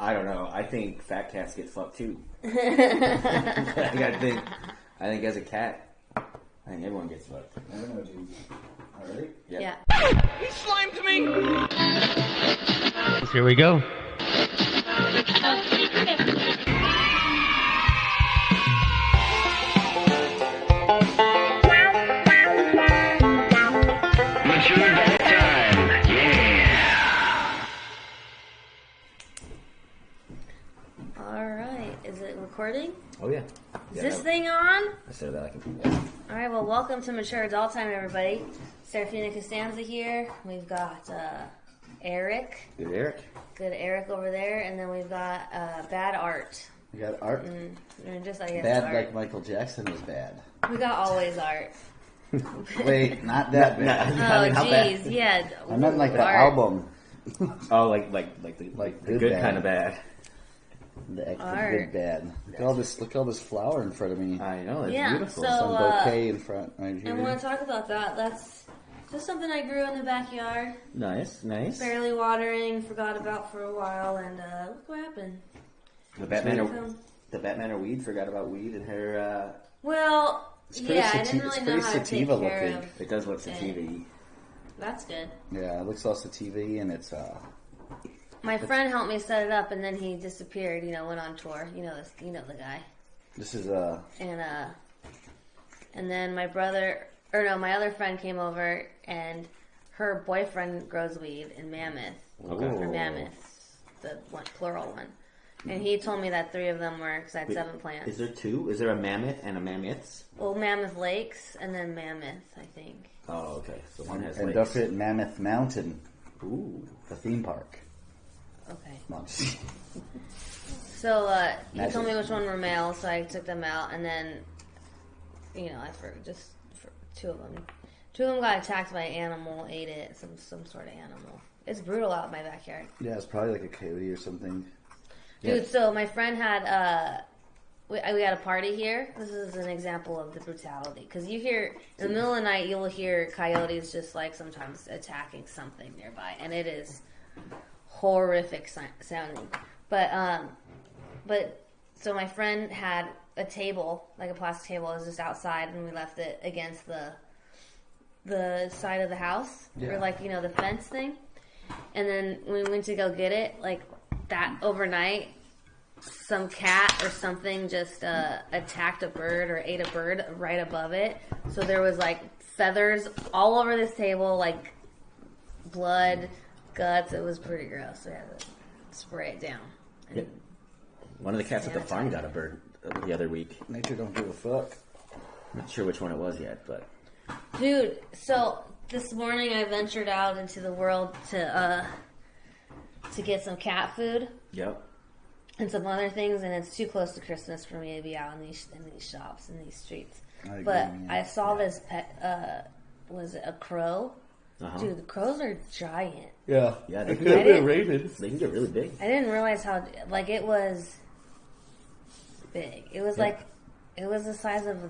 I don't know. I think fat cats get fucked too. I think as a cat, I think everyone gets fucked. I don't know, dude. Alright? Yeah. He slimed me! Here we go. Alright, is it recording? Oh, yeah. Is this thing on? I said that I can. Alright, well, welcome to Mature Adult Time, everybody. Serafina Costanza here. We've got Eric. Good Eric. Good Eric over there. And then we've got Bad Art. We got art. And just, I guess, Bad art. like Michael Jackson was bad. We got always art. Wait, not that bad. Oh, jeez, yeah. I meant like the art. album. Oh, like the good bad. kind of bad. The extra Art. good bad. Look at all this flower in front of me. I know, it's Yeah, beautiful. so- Some bouquet in front right here. I want to talk about that. That's just something I grew in the backyard. Nice. Barely watering, forgot about for a while, and look what happened. The Batman or weed forgot about weed and her. Well, pretty yeah, I sati- didn't it's really know pretty how to take sativa care looking. of. It does look sativa. That's good. Yeah, it looks all sativa and it's My friend helped me set it up, and then he disappeared. Went on tour. You know the guy. this is And then my other friend came over, and her boyfriend grows weed in Mammoth. Okay. Or Mammoth, the one, plural one. And he told me that 3 of them were, because I had 7 plants. Is there 2? Is there a mammoth and a mammoths? Well, Mammoth Lakes, and then Mammoth, I think. Oh, okay. So one has and lakes. don't forget Mammoth Mountain, Ooh. the theme park. Okay. No, I'm just- So he told me which one were male, so I took them out, and then, for 2 of them. 2 of them got attacked by an animal, ate it, some sort of animal. It's brutal out in my backyard. yeah, it's probably like a coyote or something. Dude, so my friend had, we had a party here. This is an example of the brutality. Because you hear, in the middle of the night, you'll hear coyotes just like sometimes attacking something nearby. And it is horrific sounding. But, so my friend had a table, like a plastic table. It was just outside, and we left it against the side of the house. Yeah. Or the fence thing. And then when we went to go get it, that overnight, some cat or something just attacked a bird or ate a bird right above it. So there was feathers all over this table, blood, guts. It was pretty gross. So we had to spray it down. Yeah. One of the cats at the farm got a bird the other week. Nature don't give a fuck. Not sure which one it was yet, but Dude, so this morning I ventured out into the world to get some cat food. yep. And some other things, and it's too close to Christmas for me to be out in these shops, in these streets. I agree, But yeah. I saw this pet, was it a crow? Uh-huh. Dude, the crows are giant. Yeah. Yeah, they It can could get be a didn't- raven. They can get really big. I didn't realize how, it was big. It was it was the size of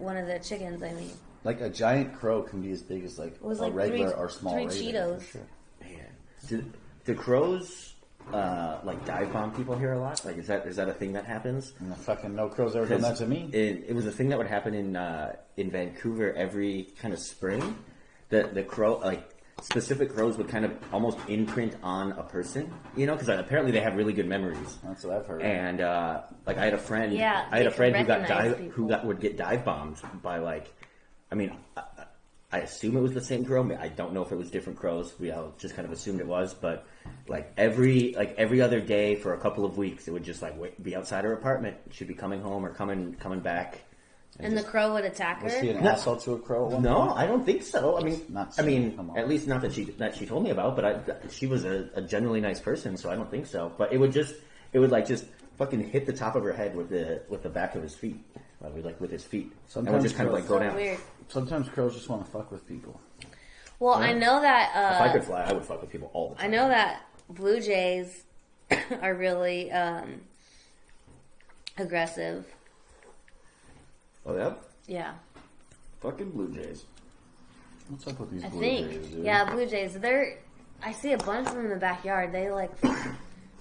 one of the chickens, I mean. Like a giant crow can be as big as was a like regular three- or small three raven. Cheetos. For sure. Man. Do crows dive bomb people here a lot? Is that a thing that happens? And the fucking no crow's ever done that to me. It was a thing that would happen in Vancouver every kind of spring. The crow, specific crows would kind of almost imprint on a person, because apparently they have really good memories. That's what I've heard. And I had a friend, Yeah, I had a they friend can recognize people. would get dive bombed by I assume it was the same crow. I don't know if it was different crows. We all just kind of assumed it was, but every other day for a couple of weeks, it would just be outside her apartment. She'd be coming home or coming back. And the crow would attack Was her? he an asshole to a crow at one No, point? I don't think so. Come At least not that she told me about. But she was a genuinely nice person, so I don't think so. But it would just fucking hit the top of her head with the back of his feet, with his feet, and would just kind of go So down. weird. Sometimes crows just want to fuck with people. Well, I know that... If I could fly, I would fuck with people all the time. I know that blue jays are really aggressive. Oh yeah, Yeah, fucking Blue Jays. What's up with these I blue think. jays, dude? Yeah, blue jays. I see a bunch of them in the backyard. They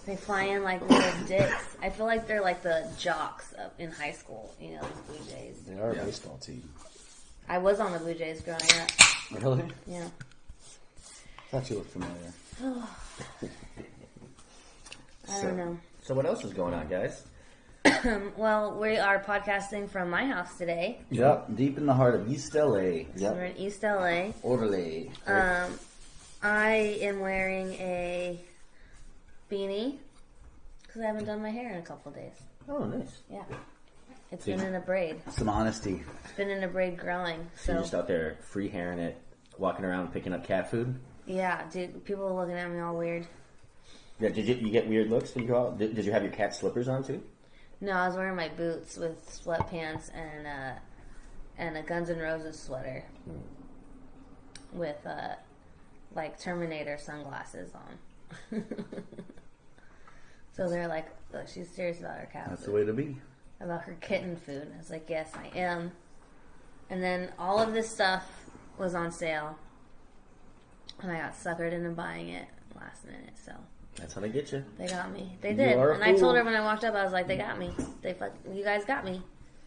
They fly in like little dicks. I feel like they're like the jocks in high school. You know, the Blue Jays. They are a baseball team. I was on the Blue Jays growing up. Really? Yeah. Thought you looked familiar. I don't know. So what else is going on, guys? Well, we are podcasting from my house today. Yep, deep in the heart of East LA. Yep. So we're in East LA. Orderly. I am wearing a beanie because I haven't done my hair in a couple days. Oh, nice. Yeah. It's been in a braid. Some honesty. It's been in a braid growing. So you're just out there free hairing it, walking around picking up cat food? Yeah, dude. People are looking at me all weird. Yeah, did you get weird looks when you go out? Did you have your cat slippers on too? No, I was wearing my boots with sweatpants and a Guns N' Roses sweater with like Terminator sunglasses on. So they're like, oh, she's serious about her cat That's food. the way to be. About her kitten food. I was like, yes, I am. And then all of this stuff was on sale, and I got suckered into buying it last minute. So That's how they get you. they got me. They You did. are a And I told fool. her when I walked up, I was like, they got me. You guys got me.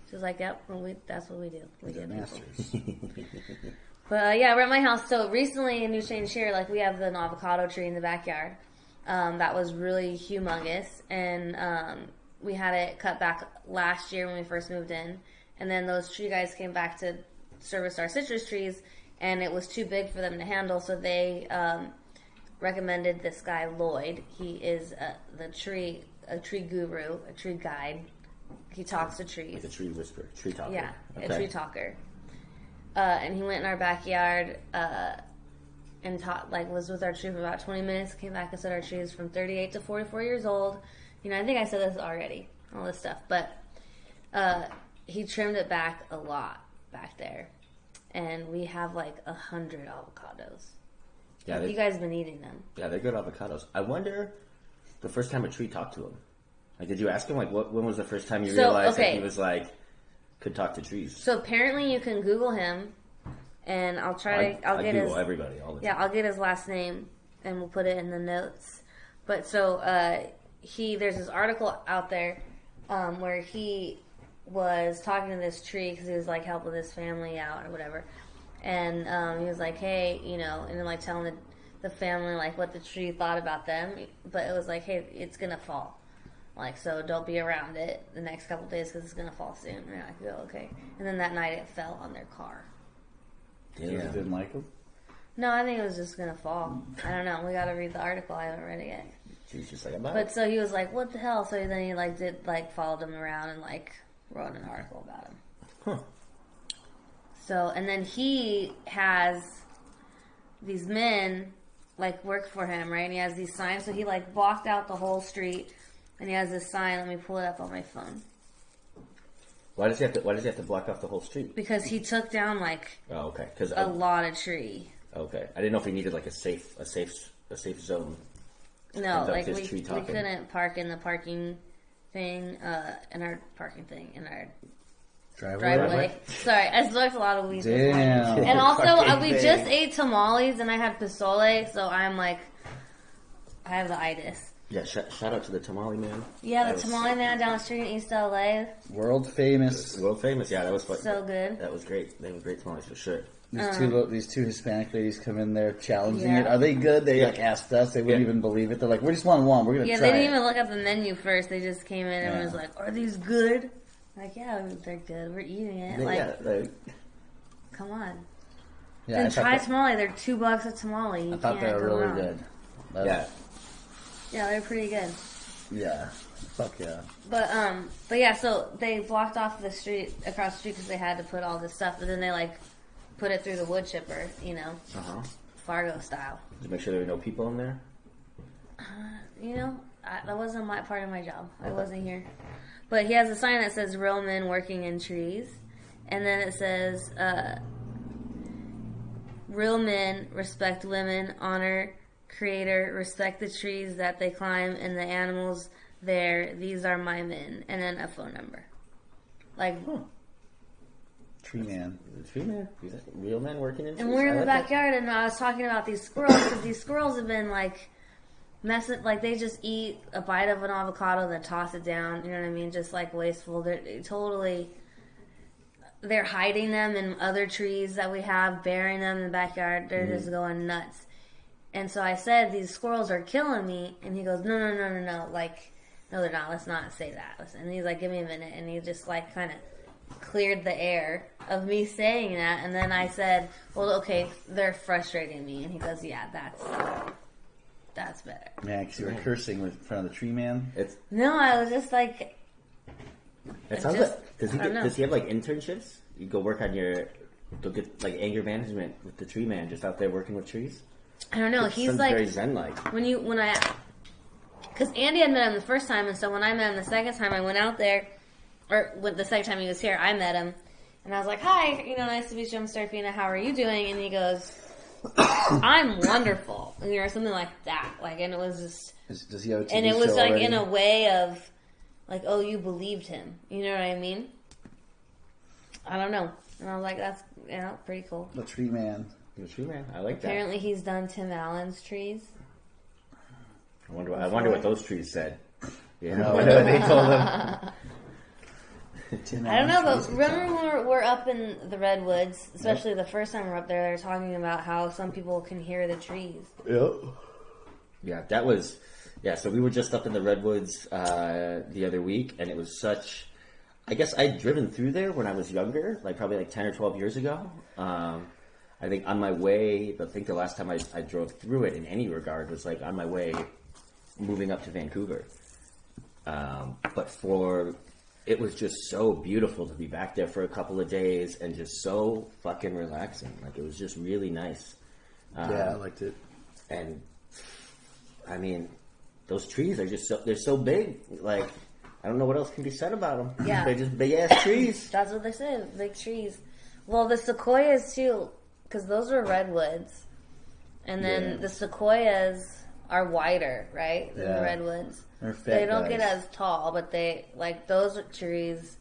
She was like, yep, well, that's what we do. We They're get people. masters. But yeah, we're at my house. So recently in New Change here, like we have an avocado tree in the backyard. That was really humongous, and we had it cut back last year when we first moved in. And then those tree guys came back to service our citrus trees, and it was too big for them to handle. So they recommended this guy Lloyd. He is a tree guru, a tree guide. He talks to trees. Like a tree whisperer, tree talker. Yeah, Okay. a tree talker. And he went in our backyard and was with our tree for about 20 minutes. Came back and said our tree is from 38 to 44 years old. You know, I think I said this already, all this stuff, but he trimmed it back a lot back there, and we have like 100 avocados. Yeah, You guys have been eating them. Yeah, they're good avocados. I wonder the first time a tree talked to him. Like, did you ask him, like, when was the first time you realized that he was, like, could talk to trees? So apparently you can Google him, and I'll get Google his... everybody all the time. Yeah, I'll get his last name, and we'll put it in the notes. But so, there's this article out there where he was talking to this tree because he was, like, helping this family out or whatever. And he was like, hey, you know, and then, like, telling the family, like, what the tree thought about them. But it was like, hey, it's going to fall. Like, so don't be around it the next couple of days because it's going to fall soon. And I go, okay. And then that night it fell on their car. You didn't like them? No, I think it was just going to fall. I don't know. We got to read the article. I haven't read it yet. She's just like, I'm out. But so he was like, what the hell? So then he, like, followed him around and, like, wrote an article about him. Huh. So, and then he has these men, like, work for him, right? And he has these signs. So he, like, blocked out the whole street. And he has this sign. Let me pull it up on my phone. Why does he have to block off the whole street? Because he took down, like, Oh, okay. Because a lot of tree. Okay, I didn't know if he needed like a safe zone. No, conduct like his we tree talking. couldn't park in the parking thing, in our driveway. Sorry, I smoked a lot of weed this morning. Damn. And also, Parking we thing. just ate tamales and I had pozole, so I'm like, I have the itis. Yeah, shout out to the tamale man. Yeah, That the was tamale man down the street in East LA, World famous. world famous. Yeah, that was fun. so good. That was great. They were great tamales for sure. These two Hispanic ladies come in there challenging Yeah. it. Are they good? They like asked us. They wouldn't Yeah. even believe it. They're like, we just want one. We're gonna Yeah, try they didn't it. even look at the menu first. They just came in and Yeah. was like, "Are these good?" Like, yeah, they're good. We're eating it. Like, come on. Yeah, Then I thought try that- tamale. They're $2 a tamale. You I thought they can't were go really wrong. good. Yeah, Yeah, they're pretty good. Yeah. Fuck yeah. But yeah, so they blocked off the street across the street because they had to put all this stuff. But then they like put it through the wood chipper, you know, Fargo style. to make sure there were no people in there. You know, that wasn't my part of my job. I wasn't here. But he has a sign that says "Real Men Working in Trees," and then it says "Real men respect women, honor Creator, respect the trees that they climb and the animals there. These are my men," and then a phone number. Like, Tree man. Tree man, real men working in. and trees. we're in I the like that. backyard, and I was talking about these squirrels because these squirrels have been like mess it, like they just eat a bite of an avocado, then toss it down. You know what I mean? Just like wasteful. They're hiding them in other trees that we have, burying them in the backyard. They're just going nuts. And so I said, these squirrels are killing me. And he goes, no. Like, no, they're not. Let's not say that. Listen. And he's like, give me a minute. And he just like kind of cleared the air of me saying that. And then I said, well, okay, they're frustrating me. And he goes, yeah, that's better. Yeah, because you were cursing in front of the tree man. No, I was just like... It sounds like... Does he have, like, internships? You go work on go get, like, anger management with the tree man just out there working with trees? I don't know. He's like... very zen-like. Because Andy had met him the first time, and so when I met him the second time, I went out there, or the second time he was here, I met him, and I was like, hi, nice to meet you, I'm Serafina, how are you doing? And he goes... I'm wonderful, something like that. Like, and it was just, does he have a TV and it was show like already? in a way of, like, oh, you believed him. You know what I mean? I don't know. And I was like, that's pretty cool. The tree man. The tree man. I like that. Apparently, he's done Tim Allen's trees. I wonder what those trees said. Yeah, what they told him. I don't know, but remember when we're up in the redwoods, especially the first time we're up there, they were talking about how some people can hear the trees. Yep. Yeah, that was... Yeah, so we were just up in the redwoods the other week, and it was such... I guess I'd driven through there when I was younger, like probably like 10 or 12 years ago. I think on my way... I think the last time I drove through it in any regard was like on my way moving up to Vancouver. But it was just so beautiful to be back there for a couple of days and just so fucking relaxing. Like, it was just really nice. Yeah, I liked it. And, I mean, those trees are just they're so big. Like, I don't know what else can be said about them. Yeah. They're just big-ass trees. That's what they say, big trees. Well, the sequoias, too, because those are redwoods. And then the sequoias are wider, right, than the redwoods. They don't get as tall, but those trees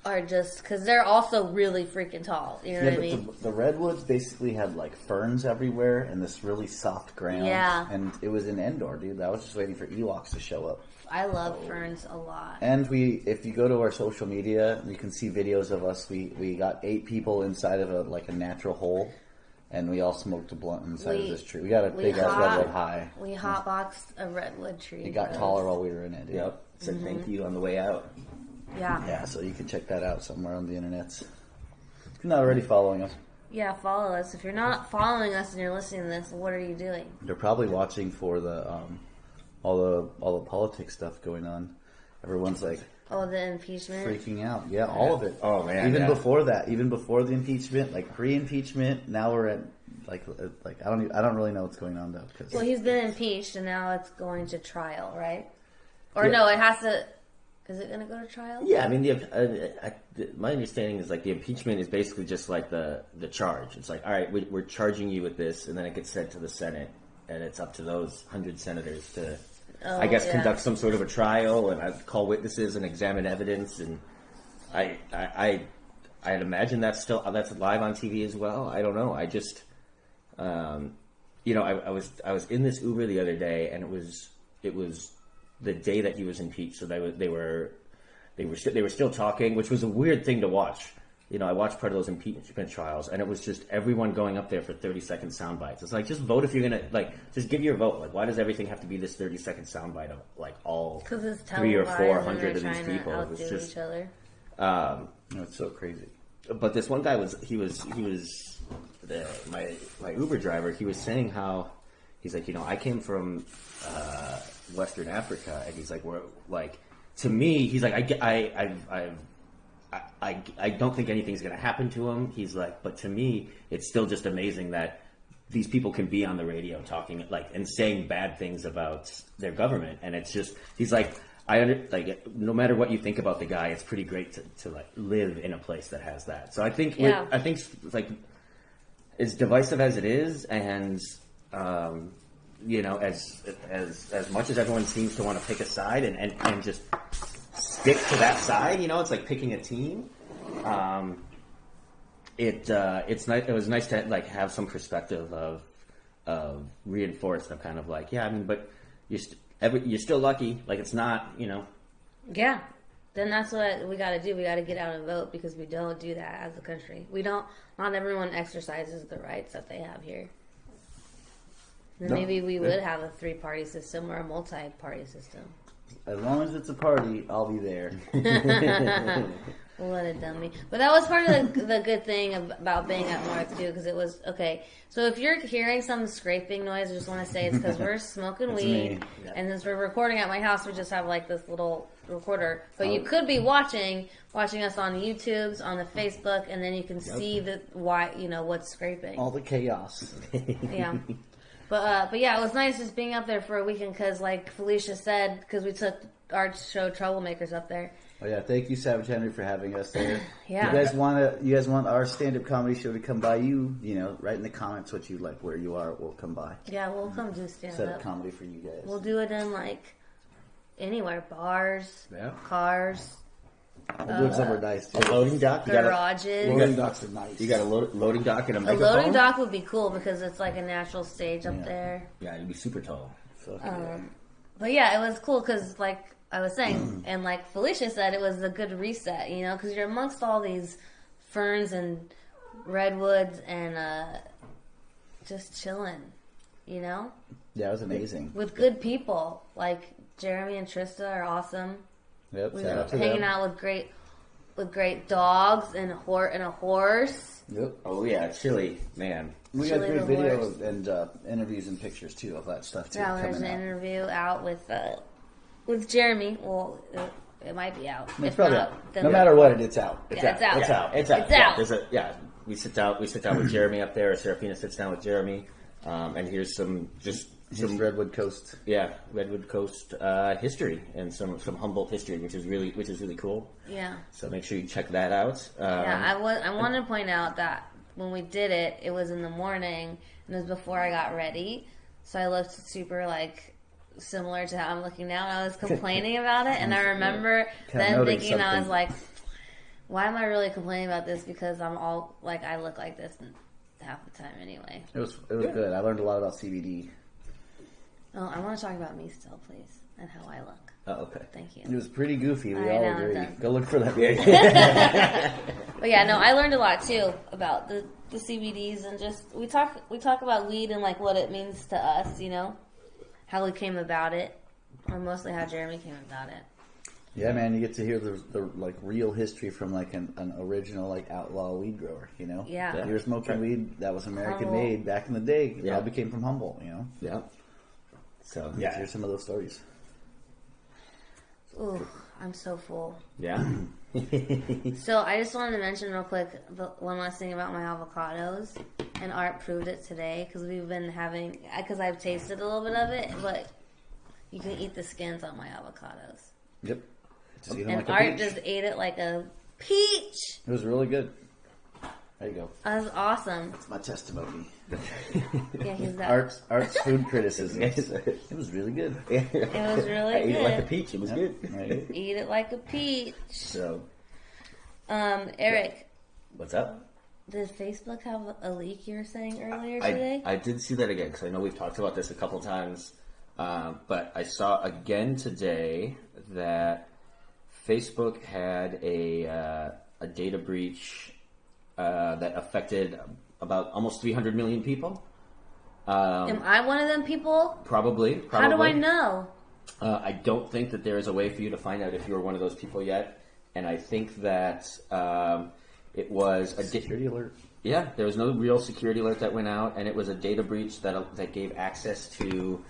are just, because they're also really freaking tall. You know what I mean? The redwoods basically had like ferns everywhere and this really soft ground. Yeah. And it was in Endor, dude. I was just waiting for Ewoks to show up. I love ferns a lot. And if you go to our social media, you can see videos of us. We got 8 people inside of a natural hole. And we all smoked a blunt inside of this tree. We got a big ass redwood high. We hotboxed a redwood tree. It got taller while we were in it. Dude. Yep. Said thank you on the way out. Yeah. Yeah, so you can check that out somewhere on the internet. If you're not already following us. Yeah, follow us. If you're not following us and you're listening to this, what are you doing? They're probably watching for the all the politics stuff going on. Everyone's like, oh, the impeachment, freaking out. Yeah, all of it. Oh man, even before that, even before the impeachment, like pre-impeachment. Now we're at like I don't really know what's going on though. Well, he's been impeached and now it's going to trial, right? Or no, it has to. Is it going to go to trial? Yeah, I mean, my understanding is like the impeachment is basically just like the charge. It's like, all right, we're charging you with this, and then it gets sent to the Senate, and it's up to those 100 senators to, I guess, conduct some sort of a trial and call witnesses and examine evidence. And I'd imagine that's live on TV as well. I don't know. I just, I was in this Uber the other day, and it was the day that he was impeached, so they were still talking, which was a weird thing to watch. I watched part of those impeachment trials, and it was just everyone going up there for 30-second sound bites. It's like, just vote if you're gonna just give your vote. Like, why does everything have to be this 30-second sound bite of like all 300 or 400 of these people? It was just each other. It's so crazy. But this one guy was my Uber driver. He was saying how he's like, I came from Western Africa, and he's like, we're like, to me, he's like, I don't think anything's going to happen to him. He's like, but to me, it's still just amazing that these people can be on the radio talking and saying bad things about their government, and it's just, he's like, no matter what you think about the guy, it's pretty great to like live in a place that has that. So I think like as divisive as it is, and as much as everyone seems to want to pick a side and just stick to that side, it's like picking a team. It's nice. It was nice to like have some perspective of reinforced of kind of like, yeah, I mean, but you're still lucky. Like it's not, Yeah. Then that's what we got to do. We got to get out and vote because we don't do that as a country. Not everyone exercises the rights that they have here. Then maybe we would have a 3-party system or a multi-party system. As long as it's a party, I'll be there. What a dummy. But that was part of the good thing about being up north, too, because it was, okay, so if you're hearing some scraping noise, I just want to say it's because we're smoking weed, and since we're recording at my house, we just have, like, this little recorder. But you could be watching us on YouTube's, on the Facebook, and then you can see what's scraping. All the chaos. Yeah. But yeah, it was nice just being up there for a weekend, because, like Felicia said, because we took our show Troublemakers up there. Oh yeah, thank you, Savage Henry, for having us there. Yeah. You guys want our stand-up comedy show to come by you? Write in the comments what you like, where you are. We'll come by. Yeah, we'll come do stand-up. Set up comedy for you guys. We'll do it in anywhere, bars, cars. We'll do it somewhere nice too. A loading dock, garages. Loading docks are nice. You got a loading dock and a A microphone. loading dock would be cool because it's like a natural stage up there. Yeah, you'd be super tall. But yeah, it was cool because, like I was saying, and like Felicia said, it was a good reset, because you're amongst all these ferns and redwoods and just chilling, Yeah, it was amazing. with good people. Like Jeremy and Trista are awesome. Yep, We shout were out to hanging them. out with great dogs and a horse. Yep. Oh yeah, chili, man. We got Chili great the video horse. and interviews and pictures too of that stuff too. Yeah, there's an coming out. interview out with Jeremy. Well, it might be out. It's If probably not, out. then No matter what, it's out. It's out. It's out. It's Yeah, out. we sit down with Jeremy up there. Serafina sits down with Jeremy, and here's some Redwood Coast. Redwood Coast history and some Humboldt history, which is really cool. Yeah. So make sure you check that out. I wanted to point out that when we did it, it was in the morning and it was before I got ready, so I looked super similar to how I'm looking now. And I was complaining about it, and I remember then thinking I was like, why am I really complaining about this? Because I'm all I look like this half the time anyway. It was good. I learned a lot about CBD. Oh, I want to talk about me still, please, and how I look. Oh, okay. Thank you. It was pretty goofy. We I all know, I'm agree. done. Go look for that. But yeah, no, I learned a lot too about the CBDs and just we talk about weed and what it means to us, how we came about it, or mostly how Jeremy came about it. Yeah, man, you get to hear the real history from an original outlaw weed grower. Yeah. You're smoking weed that was American Humboldt. made back in the day. It Yeah. all became from Humboldt. Yeah. So Yeah, here's some of those stories. Ooh, I'm so full. Yeah. So I just wanted to mention real quick one last thing about my avocados, and Art proved it today because we've been having I've tasted a little bit of it, but you can eat the skins on my avocados. Yep. Just eat them And like a Art peach. just ate it like a peach. It was really good. There you go. That was awesome. That's my testimony. Yeah, he's got Art's food criticism. It was really good. It was really I ate it like a good. peach. It was Yep. good. Right. Eat it like a peach. So Eric, what's up? did Facebook have a leak you were saying earlier today? I did see that again because I know we've talked about this a couple times, but I saw again today that Facebook had a data breach that affected about almost 300 million people. Am I one of them people? Probably. How do I know? I don't think that there is a way for you to find out if you're one of those people yet, and I think that it was a Security alert. Yeah, there was no real security alert that went out, and it was a data breach that gave access to,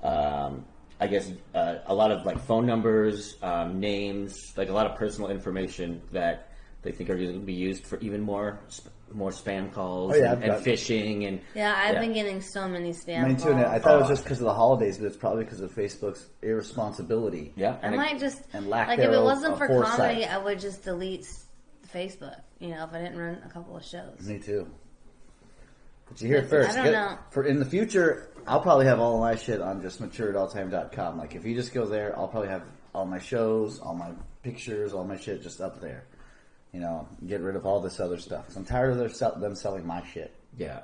I guess, a lot of phone numbers, names, a lot of personal information that they think are going to be used for even more spam calls and phishing and I've been getting so many spam Mine calls. too. And I thought it was just because of the holidays, but it's probably because of Facebook's irresponsibility. Yeah, I might just and lack if it thereof wasn't of for foresight. comedy, I would just delete Facebook. If I didn't run a couple of shows. Me too. But you hear it first. I don't know. For in the future, I'll probably have all my shit on just matureatalltime.com. If you just go there, I'll probably have all my shows, all my pictures, all my shit just up there. Get rid of all this other stuff. 'Cause I'm tired of them selling my shit. yeah.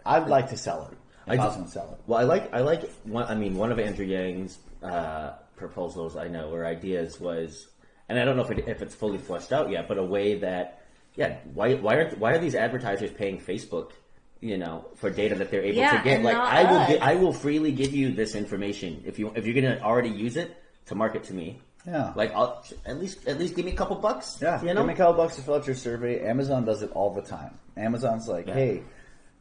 I'd like to sell it. if I was going to sell it. Well, I like one of Andrew Yang's proposals I know or ideas was, and I don't know if it's fully fleshed out yet, but a way that why are these advertisers paying Facebook, for data that they're able to get? Like I will freely give you this information if you're going to already use it to market to me. Yeah. Like I'll at least give me a couple bucks. Yeah. Give me a couple bucks to fill out your survey. Amazon does it all the time. Amazon's like, hey,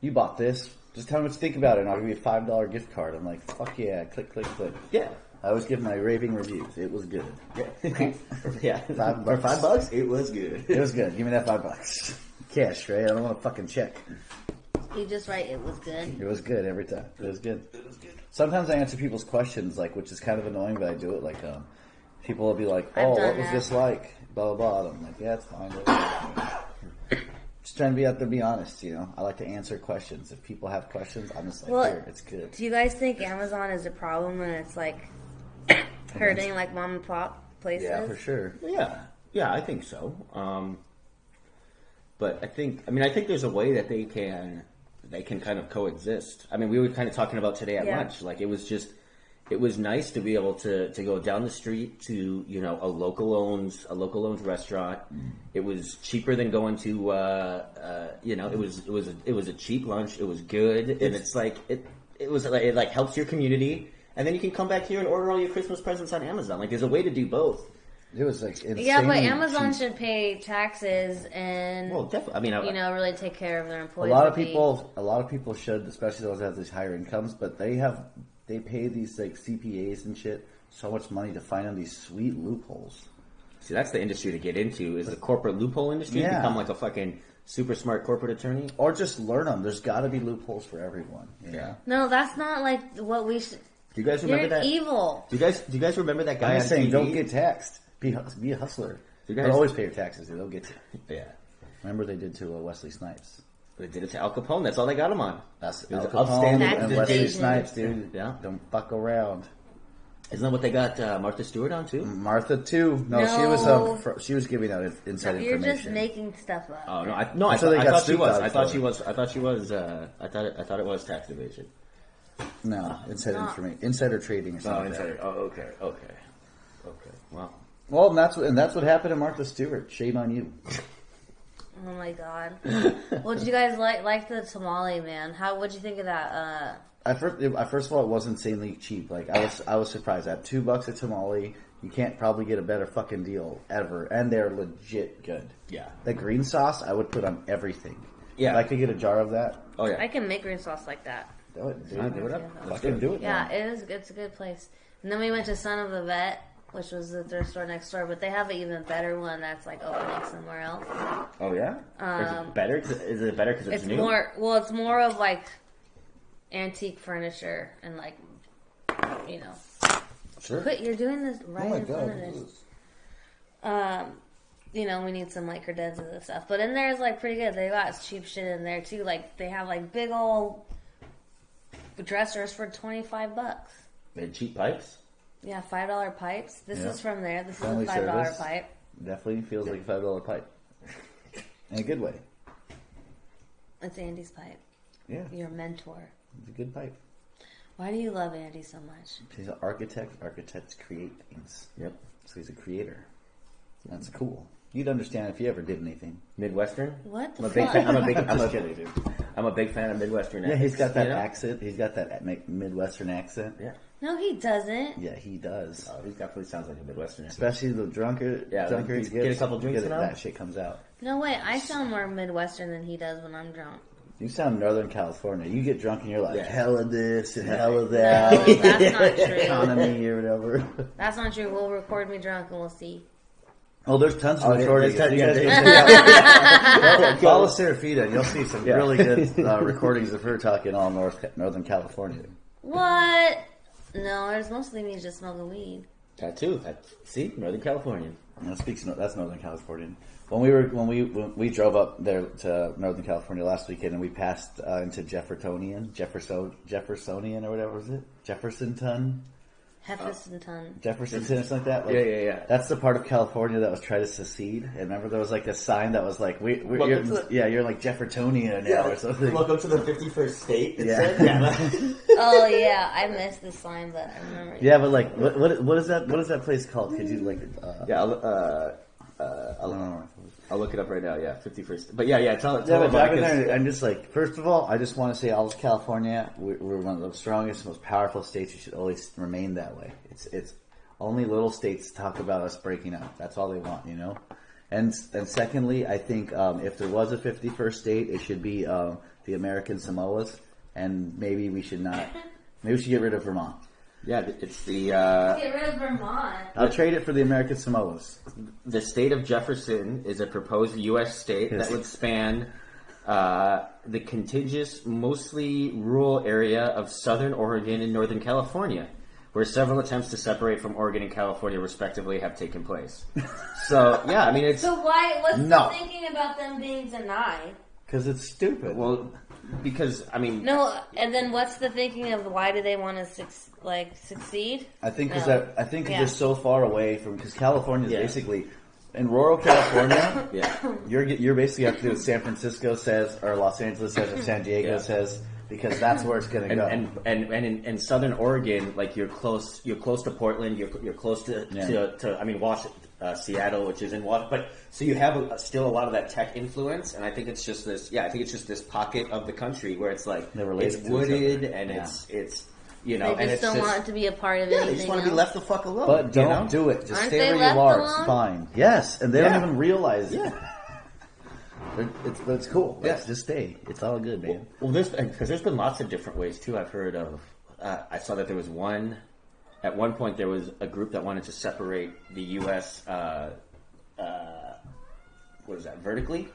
you bought this. Just tell me what you think about it, and I'll give you a $5 gift card. I'm like, fuck yeah, click, click, click. Yeah. I always give my raving reviews. It was good. Yeah. Yeah. For $5, it was good. It was good. Give me that $5. Cash, right? I don't want a fucking check. You just write, it was good. It was good every time. It was good. Sometimes I answer people's questions, which is kind of annoying, but I do it. People will be like, oh, what was this like? Blah, blah, blah. I'm like, yeah, it's fine. Just trying to be out there, be honest, I like to answer questions. If people have questions, I'm just like, here, it's good. Do you guys think Amazon is a problem when it's hurting mom and pop places? Yeah, for sure. Yeah, I think so. But I think there's a way that they can kind of coexist. We were kind of talking about today at lunch. It was nice to be able to go down the street to a local owned restaurant. It was cheaper than going to it was a cheap lunch. It was good, and it helps your community. And then you can come back here and order all your Christmas presents on Amazon. There's a way to do both. It was insanely but Amazon should pay taxes and definitely. Really take care of their employees. A lot of people should, especially those that have these higher incomes, but they pay these CPAs and shit so much money to find them these sweet loopholes. See, that's the industry to get into, is the corporate loophole industry. Yeah. Become a fucking super smart corporate attorney. Or just learn them. There's got to be loopholes for everyone. Yeah. No, that's not what we should. Do you guys remember that? You're evil. Do you guys remember that guy? I'm on saying TV? don't get taxed. Be a hustler. But always pay your taxes. They'll get you. Yeah. Remember they did to Wesley Snipes. They did it to Al Capone. That's all they got him on. That's Al Capone and Wesley That's Snipes, dude. Yeah. Don't fuck around. Isn't that what they got Martha Stewart on too? Martha too. No, No. she was giving out inside You're information. just making stuff up. Oh no, I thought she was. I thought she was. I thought it was tax evasion. No, insider information, insider trading or something. Insider. Oh, okay. Wow. Well, and that's what happened to Martha Stewart. Shame on you. Oh my god. Well, did you guys like the tamale, man? What'd you think of that? First of all, it was insanely cheap. I was surprised. At $2 a tamale, you can't probably get a better fucking deal ever, and they're legit good. Yeah. The green sauce I would put on everything. Yeah. If I could get a jar of that. Oh yeah. I can make green sauce like that. Do it, dude. Do it up. Fucking do it. Yeah, man. it's a good place. And then we went to Son of the Vet, which was the thrift store next door, but they have an even better one that's opening somewhere else. Oh yeah. Is it better? Is it better because it's new? It's more of antique furniture and Sure. You're doing this right in front of God. this. We need some credenzas and stuff, but in there is pretty good. They got cheap shit in there too. They have big old dressers for $25. They had cheap pipes. Yeah, $5 pipes. This is from there. This Family is a $5 service. pipe. Definitely feels like a $5 pipe. In a good way. It's Andy's pipe. Yeah. Your mentor. It's a good pipe. Why do you love Andy so much? He's an architect. Architects create things. Yep. So he's a creator. That's cool. You'd understand if you ever did anything. Midwestern. What the I'm a big fuck? fan. Dude. I'm a big fan of Midwestern. Yeah, he's got that you know? accent. He's got that Midwestern accent. Yeah. No, he doesn't. Yeah, he does. Oh, he definitely sounds like a Midwesterner. Especially the drunker he get a couple drinks in him. that shit comes out. No way. I sound more Midwestern than he does when I'm drunk. You sound Northern California. You get drunk and you're like, Yeah. hell of this and hell of No, that. that's not true. Economy or whatever. That's not true. We'll record me drunk and we'll see. Oh, there's tons of recordings. there's You tons- guys yeah. can follow Serafita and you'll see some Yeah. really good recordings of her talking all Northern California. What? No, there's mostly me just smoking weed. That too. See, Northern California. That's Northern California. When we drove up there to Northern California last weekend and we passed into Jeffersonian or whatever was it? Jeffersonton. Jeffersonton or something like that. Like, Yeah. That's the part of California that was trying to secede. And remember, there was like a sign that was like, you're like Jeffertonia now or something. Welcome to the 51st state. It Yeah. said. Oh yeah, I missed the sign, but I remember. Yeah, but like, what is that? What is that place called? Could you like? I'll look it up right now. Yeah, 51st. But yeah. Tell But about driving there, I'm just like, first of all, I just want to say, all of California, we're one of the strongest, most powerful states. We should always remain that way. It's only little states talk about us breaking up. That's all they want, you know. And secondly, I think if there was a 51st state, it should be the American Samoas, and maybe we should not. Maybe we should get rid of Vermont. Yeah, it's the Get rid of Vermont. I'll trade it for the American Samoas. the state of Jefferson is a proposed U.S. state that would span the contiguous, mostly rural area of southern Oregon and northern California, where several attempts to separate from Oregon and California, respectively, have taken place. So, yeah, I mean, it's... So why? What's No. the thinking about them being denied? Because it's stupid. Well, because, I mean... No, and then what's the thinking of why do they want to succeed? I think because No. they're so far away from, because California is basically in rural California. You're basically have to do what San Francisco says, or Los Angeles says, or San Diego says, because that's where it's going to go. And in southern Oregon, like you're close to Portland, you're close to I mean Washington, Seattle, which is in Washington. But so you have still a lot of that tech influence, and I think it's just this. Yeah, I think it's just this pocket of the country where it's like it's wooded and it's you know, They and just it's don't want to be a part of anything. they just want to be left the fuck alone. But don't you know? do it. Just Aren't stay they where left you are. alone? It's fine. Yes, and they don't Yeah. even realize it. Yeah. It's cool. Yeah. Just stay. It's all good, man. Well, there's been lots of different ways too. I've heard of. I saw that there was one. At one point, there was a group that wanted to separate the U.S. What is that? Vertically,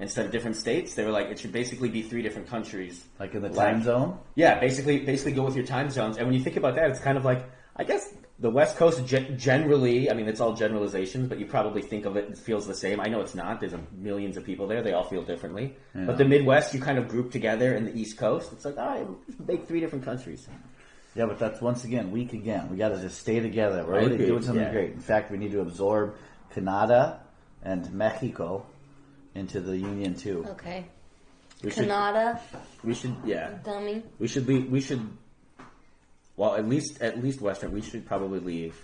instead of different states. They were like, it should basically be 3 different countries. Like in the time zone? Yeah, basically go with your time zones. And when you think about that, it's kind of like, I guess the West Coast generally, I mean, it's all generalizations, but you probably think of it feels the same. I know it's not. There's millions of people there. They all feel differently. Yeah. But the Midwest, you kind of group together, and the East Coast, it's like, all right, make 3 different countries. Yeah, but that's once again, weak again. We got to just stay together. We're I already agree. doing something great. In fact, we need to absorb Canada and Mexico into the Union too. Okay. We Canada. We should, yeah. Dummy. We should. Well, at least Western. We should probably leave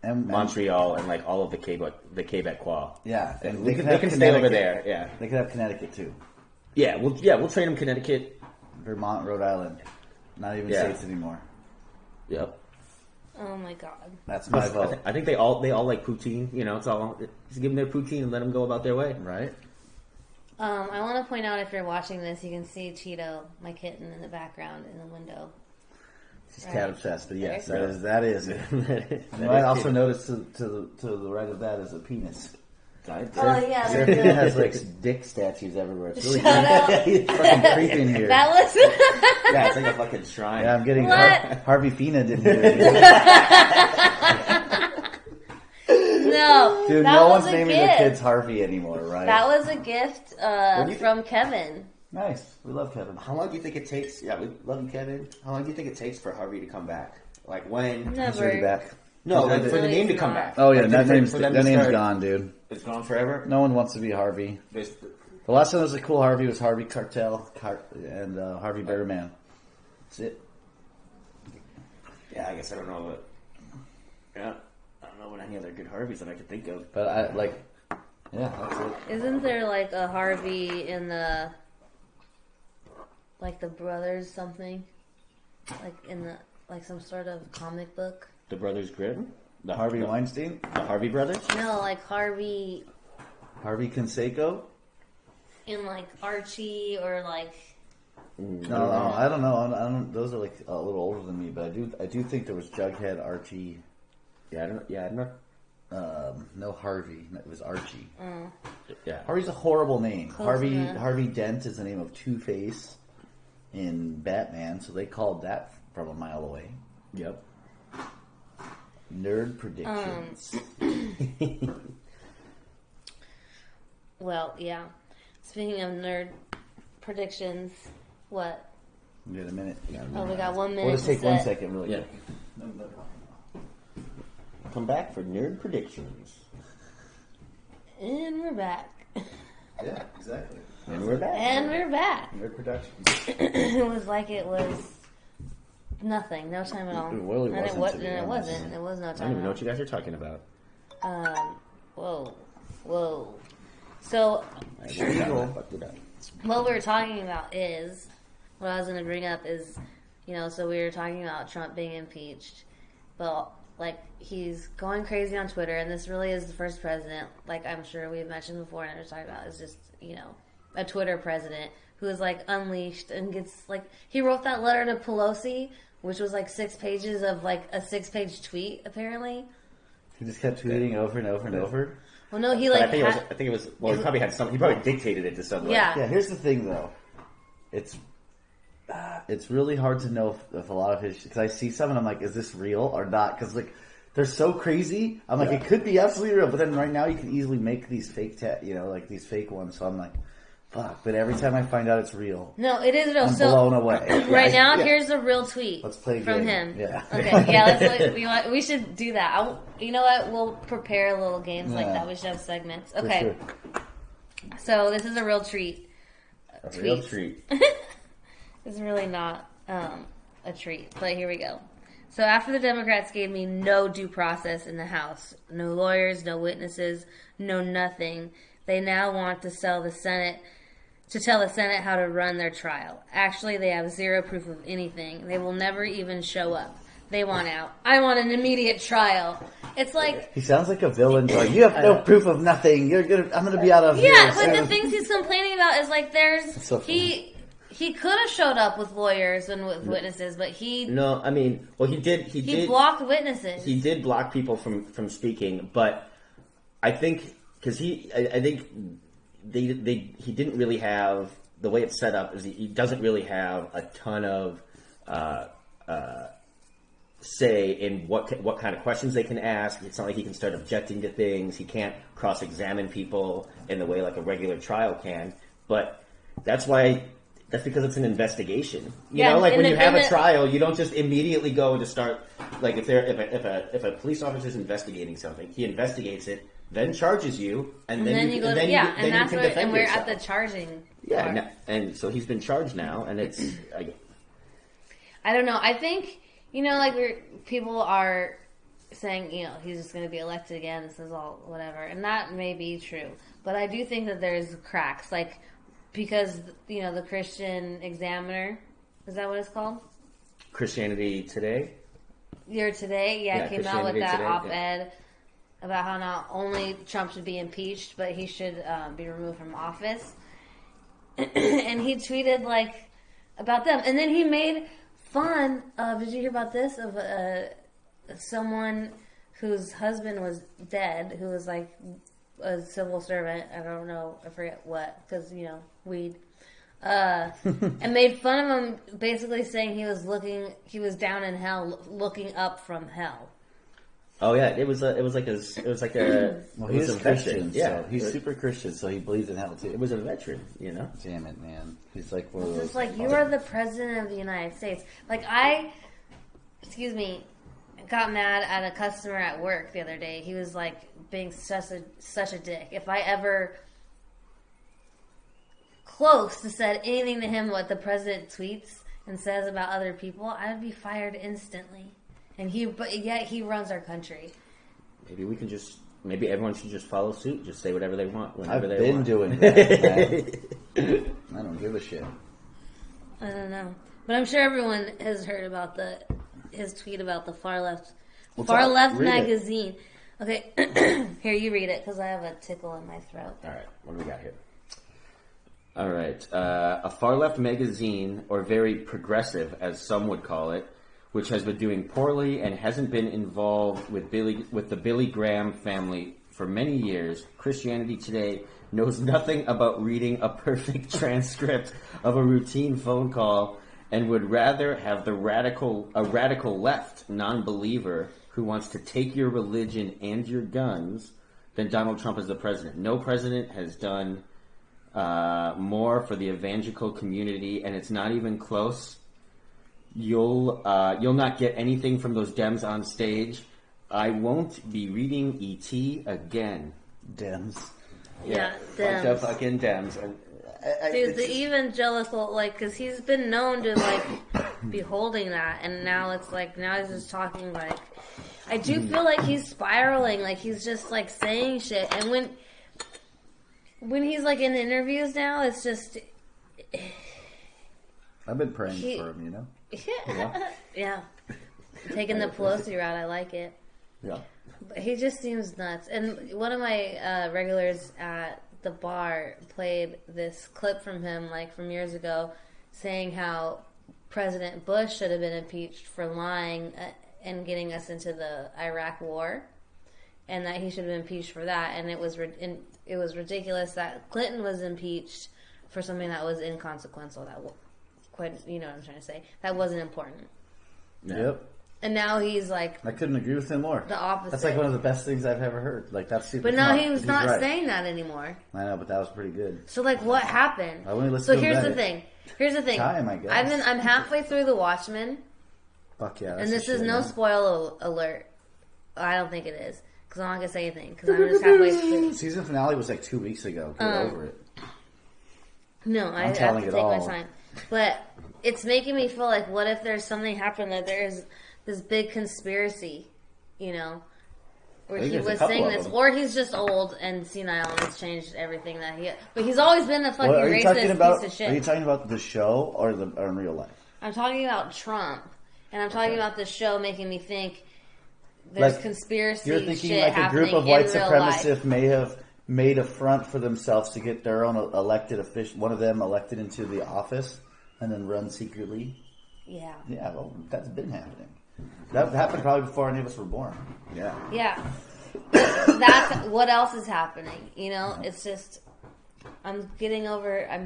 Montreal and like all of the Quebecois. Yeah, and they can stay over there. Yeah, they could have Connecticut too. Yeah, we'll trade them Connecticut, Vermont, Rhode Island. Not even states anymore. Yep. Oh my god. That's my vote. I think they all like poutine. You know, it's all just give them their poutine and let them go about their way. Right. I want to point out, if you're watching this, you can see Cheeto, my kitten, in the background in the window. She's cat obsessed, but yes, There. that is it. You might also notice to the right of that is a penis. Oh yeah. It has like dick statues everywhere. It's really Shut up. it's fucking creepy in here. That was. Yeah, it's like a fucking shrine. Yeah, I'm getting What? Harvey Fina didn't do it. No, Dude, that no was one's a naming gift. their kids Harvey anymore, right? That was a gift from Kevin. Nice. We love Kevin. How long do you think it takes? Yeah, we love you, Kevin. How long do you think it takes for Harvey to come back? Like when? He's already Never. back. No, like for the No, name to he's come not. back. Oh yeah, Like, that for name's them to start- gone, dude. It's gone forever. No one wants to be Harvey. There's, The last time there was a cool Harvey was Harvey Cartel and Harvey Bearman. That's it. yeah, I guess I don't know what. Yeah, I don't know what any other good Harveys that I could think of. But I like, yeah, that's it. Isn't there like a Harvey in the brothers something? Like in the some sort of comic book? The Brothers Grimm, the Harvey Weinstein, the Harvey brothers. No, like Harvey Harvey Canseco. in like Archie or like. No, I don't know. I don't. Those are like a little older than me, but I do think there was Jughead, Archie. Yeah, I don't know. No Harvey. It was Archie. Yeah, Harvey's a horrible name. Close enough. Harvey Dent is the name of Two-Face in Batman, so they called that from a mile away. Yep. Nerd predictions. Well, yeah. Speaking of nerd predictions, what? We got a minute. Oh, we got 1 minute. We'll just to take 1 set. second, really Yeah. quick. come back for Nerd Predictions. And we're back. Yeah, exactly. And we're back. And we're back. Nerd Productions. It was like it was nothing, no time at all. It really and wasn't, to be it honest. wasn't. It was no I don't time even at know all. what you guys are talking about. Whoa. So, Fucked it up. what we were talking about is, what I was going to bring up is, so we were talking about Trump being impeached, but, like, he's going crazy on Twitter, and this really is the first president, like I'm sure we've mentioned before and I was talking about, is just, a Twitter president who is, like, unleashed and gets, like, he wrote that letter to Pelosi, which was, like, 6 pages of, like, a 6-page tweet, apparently. He just kept tweeting over and over and over. Well, no, he, But like, I think it was. Well, he probably had some. He probably dictated it to someone. Yeah. Yeah, here's the thing, though. It's really hard to know if a lot of his... Because I see some and I'm like, is this real or not? Because, like, they're so crazy. I'm like, it could be absolutely real. But then right now you can easily make these fake, like these fake ones. So I'm like, fuck. But every time I find out it's real, No, it is real. I'm So blown away. right now, here's a real tweet. Let's play a from game. him. Yeah. Okay. Yeah. We should do that. You know what? We'll prepare little games like Yeah. that. We should have segments. For Okay. sure. So this is a real treat. A real treat. It's really not a treat, but here we go. So after the Democrats gave me no due process in the House, no lawyers, no witnesses, no nothing, they now want to tell the Senate how to run their trial. Actually, they have zero proof of anything. They will never even show up. They want out. I want an immediate trial. It's like... He sounds like a villain. Like, you have no proof of nothing. I'm gonna be out of here. Yeah, but the things he's complaining about is like there's... So funny. He could have showed up with lawyers and with witnesses, but he... No, I mean, well, he did. He blocked witnesses. He did block people from speaking, but I think because I think he didn't really have the way it's set up is he doesn't really have a ton of say in what kind of questions they can ask. It's not like he can start objecting to things. He can't cross-examine people in the way like a regular trial can. But that's because it's an investigation. You know, like when you have a trial, you don't just immediately go to start. Like if a police officer is investigating something, he investigates it, then charges you, and then you can defend yourself. And we're at the charging. Yeah, and so he's been charged now, and it's. I don't know. I think people are saying he's just going to be elected again. This is all whatever, and that may be true. But I do think that there's cracks, like. Because, the Christian Examiner, is that what it's called? Christianity Today? Today, came out with that op-ed about how not only Trump should be impeached, but he should be removed from office. And he tweeted, about them. And then he made fun of, did you hear about this? Of someone whose husband was dead, who was, a civil servant. I don't know. I forget what. Because, weed. And made fun of him, basically saying he was down in hell, looking up from hell. Oh yeah, it was like a. Well, he's a Christian. Yeah, so he's super Christian, so he believes in hell too. It was a veteran, Damn it, man. He's like one of those. It's like you are the president of the United States. Got mad at a customer at work the other day. He was being such a dick. If I ever close to said anything to him what the president tweets and says about other people, I would be fired instantly. And yet he runs our country. Maybe everyone should just follow suit. Just say whatever they want whenever they want. I've been doing that. I don't give a shit. I don't know, but I'm sure everyone has heard about his tweet about the far left magazine. Okay, here you read it because I have a tickle in my throat. All right, what do we got here? All right, a far left magazine, or very progressive, as some would call it, which has been doing poorly and hasn't been involved with the Billy Graham family for many years. Christianity Today knows nothing about reading a perfect transcript of a routine phone call and would rather have a radical left non-believer who wants to take your religion and your guns than Donald Trump as the president. No president has done more for the evangelical community, and it's not even close. You'll not get anything from those Dems on stage. I won't be reading E.T. again. Dems. Yeah, Fucked up fucking Dems. Dude, the evangelical, like, because he's been known to, like, be holding that, and now it's like, now he's just talking, like, I do feel like he's spiraling, like, he's just, like, saying shit, and when he's, like, in interviews now, it's just... I've been praying for him, you know? Yeah. Taking the Pelosi route, I like it. Yeah. But he just seems nuts. And one of my regulars at the bar played this clip from him, like from years ago, saying how President Bush should have been impeached for lying and getting us into the Iraq War, and that he should have been impeached for that. And it was ridiculous that Clinton was impeached for something that was inconsequential. You know what I'm trying to say? That wasn't important. Yep. And now he's like... I couldn't agree with him more. The opposite. That's like one of the best things I've ever heard. Like, that's super But now smart. he's not saying that anymore. I know, but that was pretty good. So, like, what happened? I only listened So to here's him the thing. Here's the thing. Time, I guess. I'm halfway through The Watchmen. Fuck yeah. And this is no spoiler alert. I don't think it is. Because I'm not going to say anything. Because I'm just halfway through. Season finale was like 2 weeks ago. Get over it. No, I have to take my time. But it's making me feel like, what if there's something happened that there's this big conspiracy, you know, where he was saying this, or he's just old and senile and has changed everything that he. But he's always been a fucking racist piece of shit. Are you talking about the show or in real life? I'm talking about Trump, and I'm talking about the show making me think there's like, conspiracy. You're thinking shit like a group of white supremacists life. may have made a front for themselves to get their own elected official, one of them elected into the office, and then run secretly. Yeah. Yeah. Well, that's been happening. That happened probably before any of us were born. Yeah. Yeah. That's what else is happening. You know, it's just I'm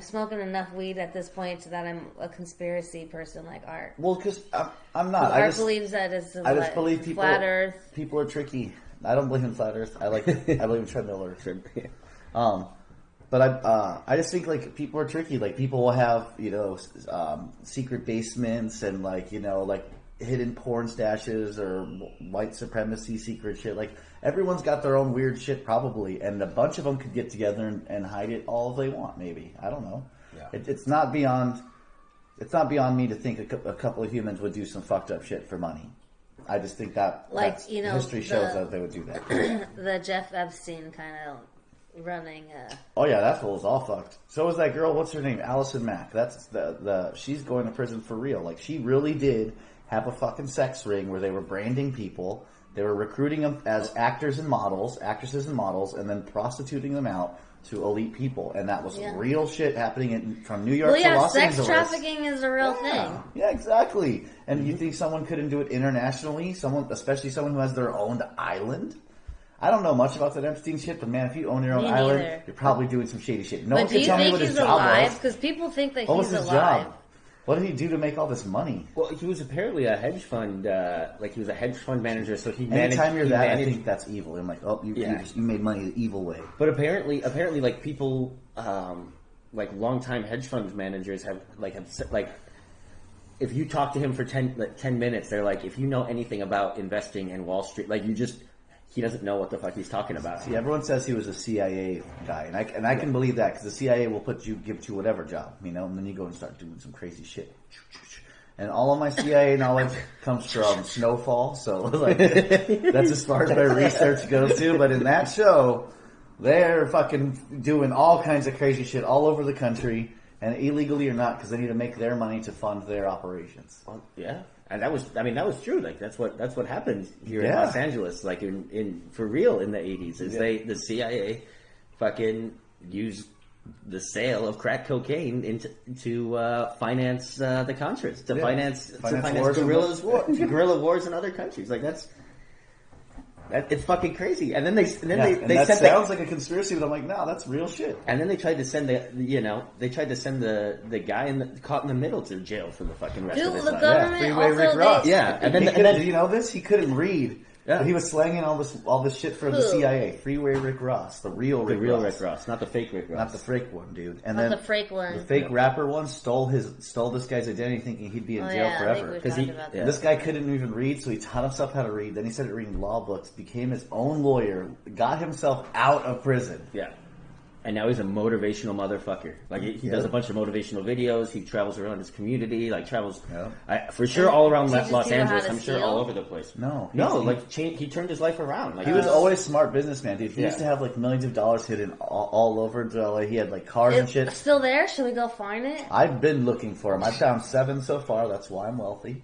smoking enough weed at this point so that I'm a conspiracy person like Art. Well, because I'm not. Art believes that it's I just believe people. Flat Earth. People are tricky. I don't believe in flat Earth. I believe in treadmill Earth. But I just think like people are tricky. Like people will have secret basements and like hidden porn stashes or white supremacy secret shit. Like everyone's got their own weird shit probably, and a bunch of them could get together and hide it all they want. Maybe I don't know. Yeah. It's not beyond me to think a couple of humans would do some fucked up shit for money. I just think that history shows that they would do that. The Jeff Epstein kind of running. Oh yeah, that fool's all fucked. So was that girl. What's her name? Allison Mack. That's she's going to prison for real. Like she really did have a fucking sex ring where they were branding people. They were recruiting them as actresses and models, and then prostituting them out to elite people. And that was real shit happening from New York to Los Angeles. Sex trafficking is a real thing. Yeah, exactly. And you think someone couldn't do it internationally? Especially someone who has their own island? I don't know much about that Epstein shit, but man, if you own your own island, you're probably doing some shady shit. No one can tell me what his job was. Because people think that what he's was his alive. Job? What did he do to make all this money? Well, he was apparently a hedge fund, he was a hedge fund manager, so he managed... Anytime you're that, I think that's evil. I'm like, you made money the evil way. But apparently, like, people, like, long-time hedge fund managers have if you talk to him for 10 minutes, they're like, if you know anything about investing in Wall Street, like, he doesn't know what the fuck he's talking about. See, everyone says he was a CIA guy, and I can believe that because the CIA will give you whatever job, and then you go and start doing some crazy shit. And all of my CIA knowledge comes from Snowfall, so like that's as far as my research goes to. But in that show, they're fucking doing all kinds of crazy shit all over the country, and illegally or not, because they need to make their money to fund their operations. Well, yeah. And that was true. Like that's what happened here in Los Angeles, like in for real in the 80s. The CIA fucking used the sale of crack cocaine to finance the Contras, to finance guerrilla wars in other countries. Like it's fucking crazy. And then they sounds like a conspiracy, but I'm like, no, that's real shit. And then they tried to send the guy caught in the middle to jail for the fucking rest of his life. Government Freeway Rick Ross. And then did you know this? He couldn't read, Yeah. But he was slanging all this shit for the CIA. Freeway Rick Ross, the real Rick Ross, not the fake Rick Ross, not the fake one, dude. And Not then the fake one. the fake rapper one stole this guy's identity, thinking he'd be in jail forever because this guy couldn't even read, so he taught himself how to read. Then he started reading law books, became his own lawyer, got himself out of prison. Yeah. And now he's a motivational motherfucker. Like he does a bunch of motivational videos. He travels around his community, for sure all around Los Angeles. I'm sure all over the place. He turned his life around. Like he was always a smart businessman, dude. He used to have like millions of dollars hidden all over LA. He had like cars and shit. Still there? Should we go find it? I've been looking for him. I've found 7 so far. That's why I'm wealthy.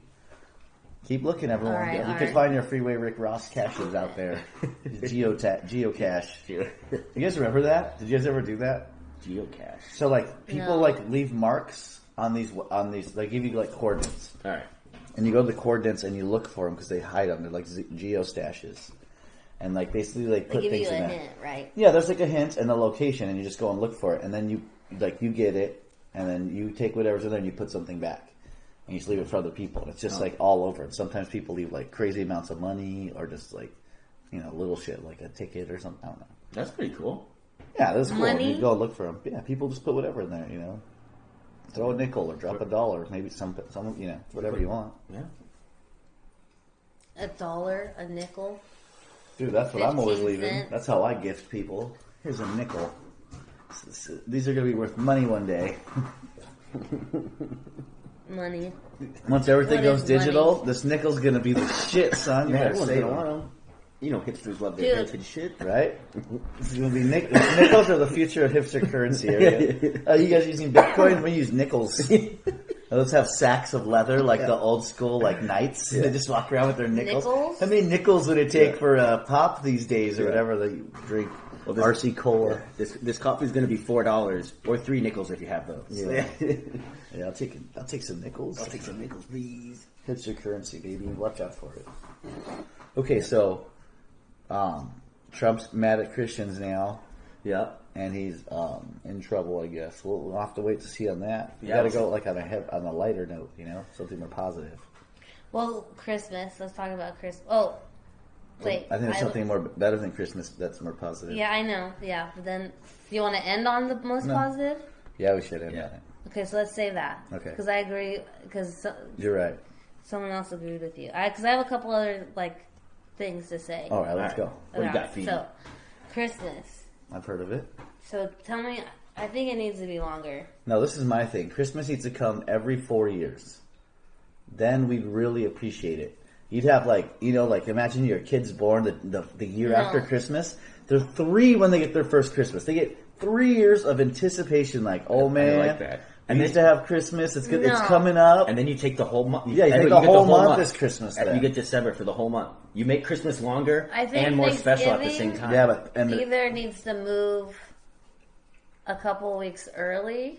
Keep looking, everyone. You can find your Freeway Rick Ross caches out there. Geocache. You guys remember that? Did you guys ever do that? Geocache. So like people like leave marks on these. They give you like coordinates. All right. And you go to the coordinates and you look for them because they hide them. They're like geostashes. And like basically they put things in there. Hint, right? Yeah, there's like a hint and a location, and you just go and look for it, and then you get it, and then you take whatever's in there and you put something back. And you just leave it for other people. And it's just like all over. And sometimes people leave like crazy amounts of money or just like, little shit like a ticket or something. I don't know. That's pretty cool. Yeah, that's cool. Money? You go look for them. Yeah, people just put whatever in there, Throw a nickel or drop $1. Maybe some whatever you want. Yeah. $1, a nickel. Dude, that's what I'm always leaving. Cents. That's how I gift people. Here's a nickel. These are going to be worth money one day. Money. Once everything goes digital, money? this nickel's gonna be the shit, son. You better save them. Hipsters love their heritage shit, right? It's gonna be nickels are the future of hipster currency area. You guys using Bitcoin? We use nickels. Let's have sacks of leather like the old school knights. They just walk around with their nickels. How many nickels would it take for a pop these days or whatever they drink? Well, RC Cola. This coffee is going to be $4 or 3 nickels if you have those. Yeah, I'll take some nickels. I'll take some nickels, please. Hipster currency, baby. Watch out for it. Okay, so Trump's mad at Christians now. Yeah, and he's in trouble. I guess we'll have to wait to see on that. You got to go like on a lighter note, something more positive. Well, Christmas. Let's talk about Christmas. Oh. Wait, I think there's something more better than Christmas that's more positive. Yeah, I know. Yeah, but then do you want to end on the most positive? Yeah, we should end on it. Okay, so let's save that. Okay. Because I agree. You're right. Someone else agreed with you. Because I have a couple other things to say. All right, let's go. What do you got, Phoebe? So, Christmas. I've heard of it. So tell me, I think it needs to be longer. No, this is my thing. Christmas needs to come every 4 years. Then we'd really appreciate it. You'd have imagine your kid's born the year after Christmas. They're 3 when they get their first Christmas. They get 3 years of anticipation. Oh man, I like that. And used to have Christmas. It's good. No. It's coming up. And then you take the whole month. Yeah, you take the whole month as Christmas. You get December for the whole month. You make Christmas longer and more special at the same time. Yeah, but either needs to move a couple weeks earlier.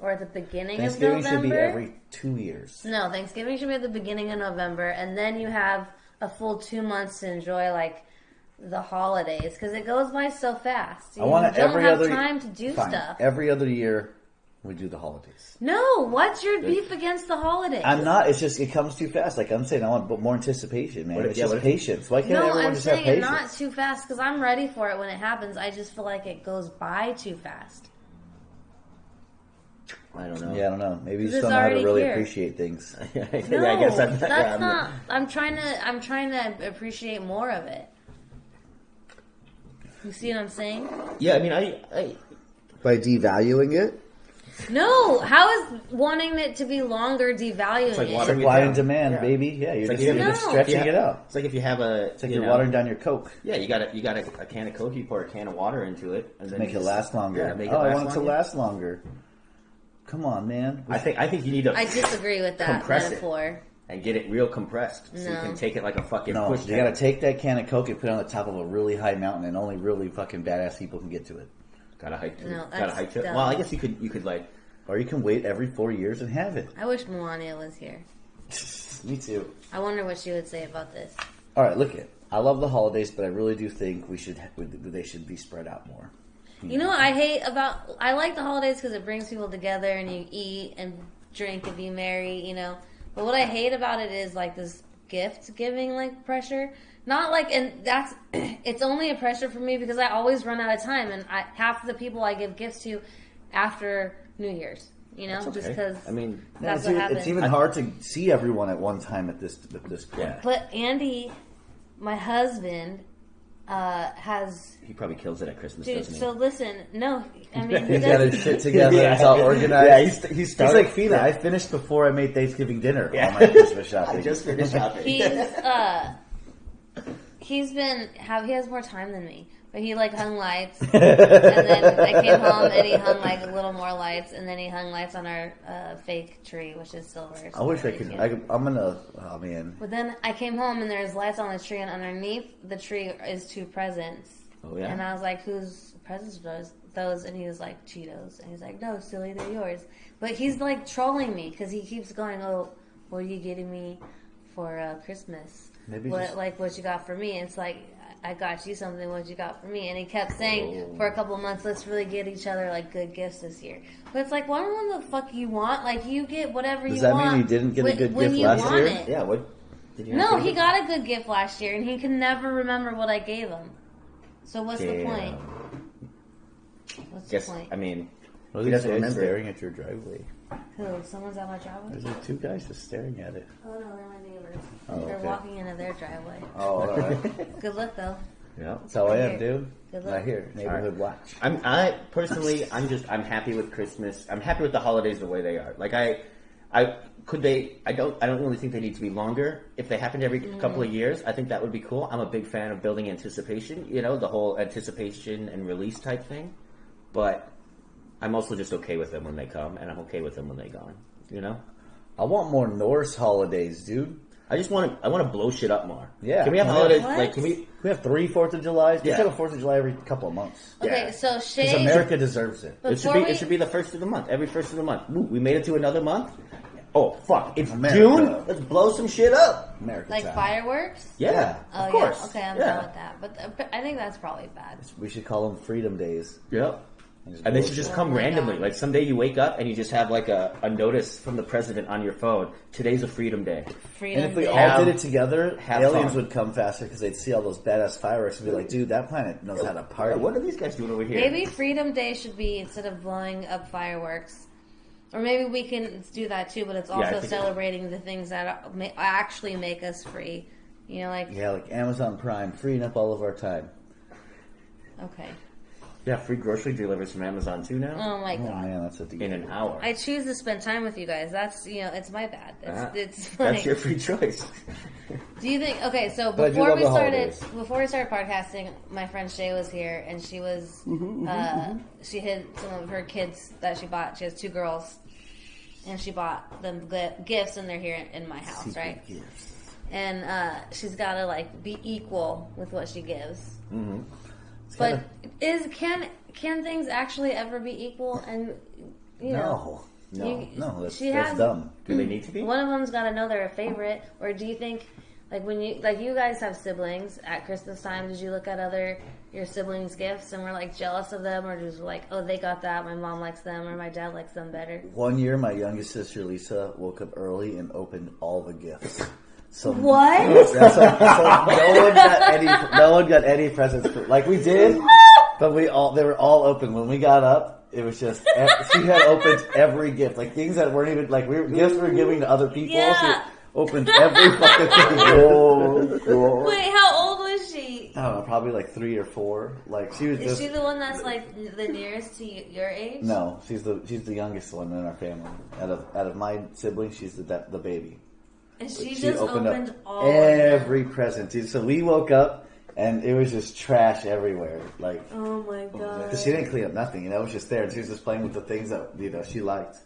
Or at the beginning of November. Thanksgiving should be every 2 years. No, Thanksgiving should be at the beginning of November, and then you have a full 2 months to enjoy the holidays because it goes by so fast. You don't have time to do stuff. Every other year, we do the holidays. No, what's your beef against the holidays? I'm not. It's just it comes too fast. I'm saying I want more anticipation, man. It's just patience. Why can't everyone just have patience? No, I'm saying not too fast because I'm ready for it when it happens. I just feel like it goes by too fast. I don't know. Yeah, I don't know. Maybe you just don't know how to really appreciate things. No, I guess that's not. I'm trying to appreciate more of it. You see what I'm saying? Yeah, I mean, I by devaluing it. No, how is wanting it to be longer devaluing it? Supply and demand, baby. Yeah, you're just stretching it out. It's like if you have it's like you're watering down your Coke. Yeah, you got a can of Coke. You pour a can of water into it, and then make it last longer. Yeah, I want it to last longer. Come on, man. I think you need to. I disagree with that metaphor. And get it real compressed, so you can take it like a fucking push. You gotta take that can of Coke and put it on the top of a really high mountain, and only really fucking badass people can get to it. Gotta hike to it. No, gotta hike to it. Well, I guess you could or you can wait every 4 years and have it. I wish Melania was here. Me too. I wonder what she would say about this. All right, look it. I love the holidays, but I really do think they should be spread out more. You know what I like the holidays because it brings people together and you eat and drink and be merry, But what I hate about it is this gift giving like pressure. Not like, and that's, it's only a pressure for me because I always run out of time, and half of the people I give gifts to after New Year's, you know, just because. I mean, that's what happens. It's even hard to see everyone at one time at this point. Yeah. But Andy, my husband, has. He probably kills it at Christmas, Dude, doesn't he? so listen, no, I mean, He's got his shit together. Yeah. It's all organized. Yeah, he's like Fina. I finished before I made Thanksgiving dinner on my Christmas shopping. I just finished shopping. He has more time than me, but he like hung lights, and then I came home and he hung like a little more lights, and then he hung lights on our fake tree, which is silver. I wish I could. I'm gonna. Oh man. But then I came home and there's lights on the tree, and underneath the tree is 2 presents. Oh yeah. And I was like, "Whose presents are those?" And he was like, "Cheetos." And he's like, "No, silly, they're yours." But he's like trolling me because he keeps going, "Oh, what are you getting me for Christmas? Maybe what you got for me?" And it's like, I got you something. What you got for me? And he kept saying for a couple months, let's really get each other like good gifts this year. But it's like, what the fuck you want? Like you get whatever you want. Does that mean you didn't get a good gift last year? It. Yeah. What? Did you? No, he got a good gift last year, and he can never remember what I gave him. So what's the point? What's the point? I mean, he doesn't remember. Staring at your driveway. Who? Someone's at my driveway? There's like 2 guys just staring at it. Oh no, they're my neighbors. Oh, They're walking into their driveway. Oh, all right. Good luck though. Yeah, that's how I am, dude. Good luck. Right here, neighborhood watch. I'm happy with Christmas. I'm happy with the holidays the way they are. Like I don't really think they need to be longer. If they happened every couple of years, I think that would be cool. I'm a big fan of building anticipation, you know, the whole anticipation and release type thing. But I'm also just okay with them when they come, and I'm okay with them when they're gone, you know? I want more Norse holidays, dude. I want to blow shit up more. Yeah. Can we have holidays? What? Like, can we have 3 4th of July? Yeah. Let's have a 4th of July every couple of months. Okay, Yeah. so Because Shay. America deserves it. It should be the first of the month. Every first of the month. Ooh, we made it to another month. Oh fuck! It's America. June. Let's blow some shit up. America Like time. fireworks? Yeah, Oh, of course. yeah. Okay, I'm yeah. down with that. But I think that's probably bad. We should call them Freedom Days. Yep. And And they should just come my randomly. God. Like someday you wake up and you just have like a notice from the president on your phone. Today's a Freedom Day. Freedom And if we Day. all did it together, Have aliens fun. would come faster because they'd see all those badass fireworks and be like, dude, that planet knows how to party. What are these guys doing over here? Maybe Freedom Day should be, instead of blowing up fireworks, or maybe we can do that too, but it's Yeah, I also think- celebrating the things that actually make us free. You know, like, Yeah, like Amazon Prime, freeing up all of our time. okay. Yeah, free grocery delivers from Amazon too now. Oh my Oh God. man, that's a deal. In an hour. I choose to spend time with you guys. That's, it's my bad. Ah, It's fine. That's your free choice. Do you think? Okay, so But I do before love we the started, holidays. podcasting, my friend Shay was here, and she was, she hid some of her kids that she bought. She has 2 girls, and she bought them gifts, and they're here in my house, right? Gifts. And she's got to like be equal with what she gives. Mm-hmm. But can things actually ever be equal? And you know, No, that's she that's has- dumb. Do they need to be? one of them's got to know they're a favorite. Or do you think, like when you guys have siblings at Christmas time, did you look at your siblings' gifts and were like jealous of them, or just like, oh, they got that, my mom likes them, or my dad likes them better? One year, my youngest sister Lisa woke up early and opened all the gifts. So What? That's like, so no one got any presents. Like we did, but they were all open. When we got up, it was just she had opened every gift, like things that weren't even like gifts we were giving to other people. Yeah. She opened every fucking thing. Wait, how old was she? I don't know, probably like 3 or 4. Like she was Is just she the one that's like the nearest to your age? no. She's the youngest one in our family. Out of my siblings, she's the baby. And she She just opened opened up all of them. every present. Dude. So we woke up and it was just trash everywhere. Like, Oh my god. because she didn't clean up nothing, it was just there. And she was just playing with the things that she liked.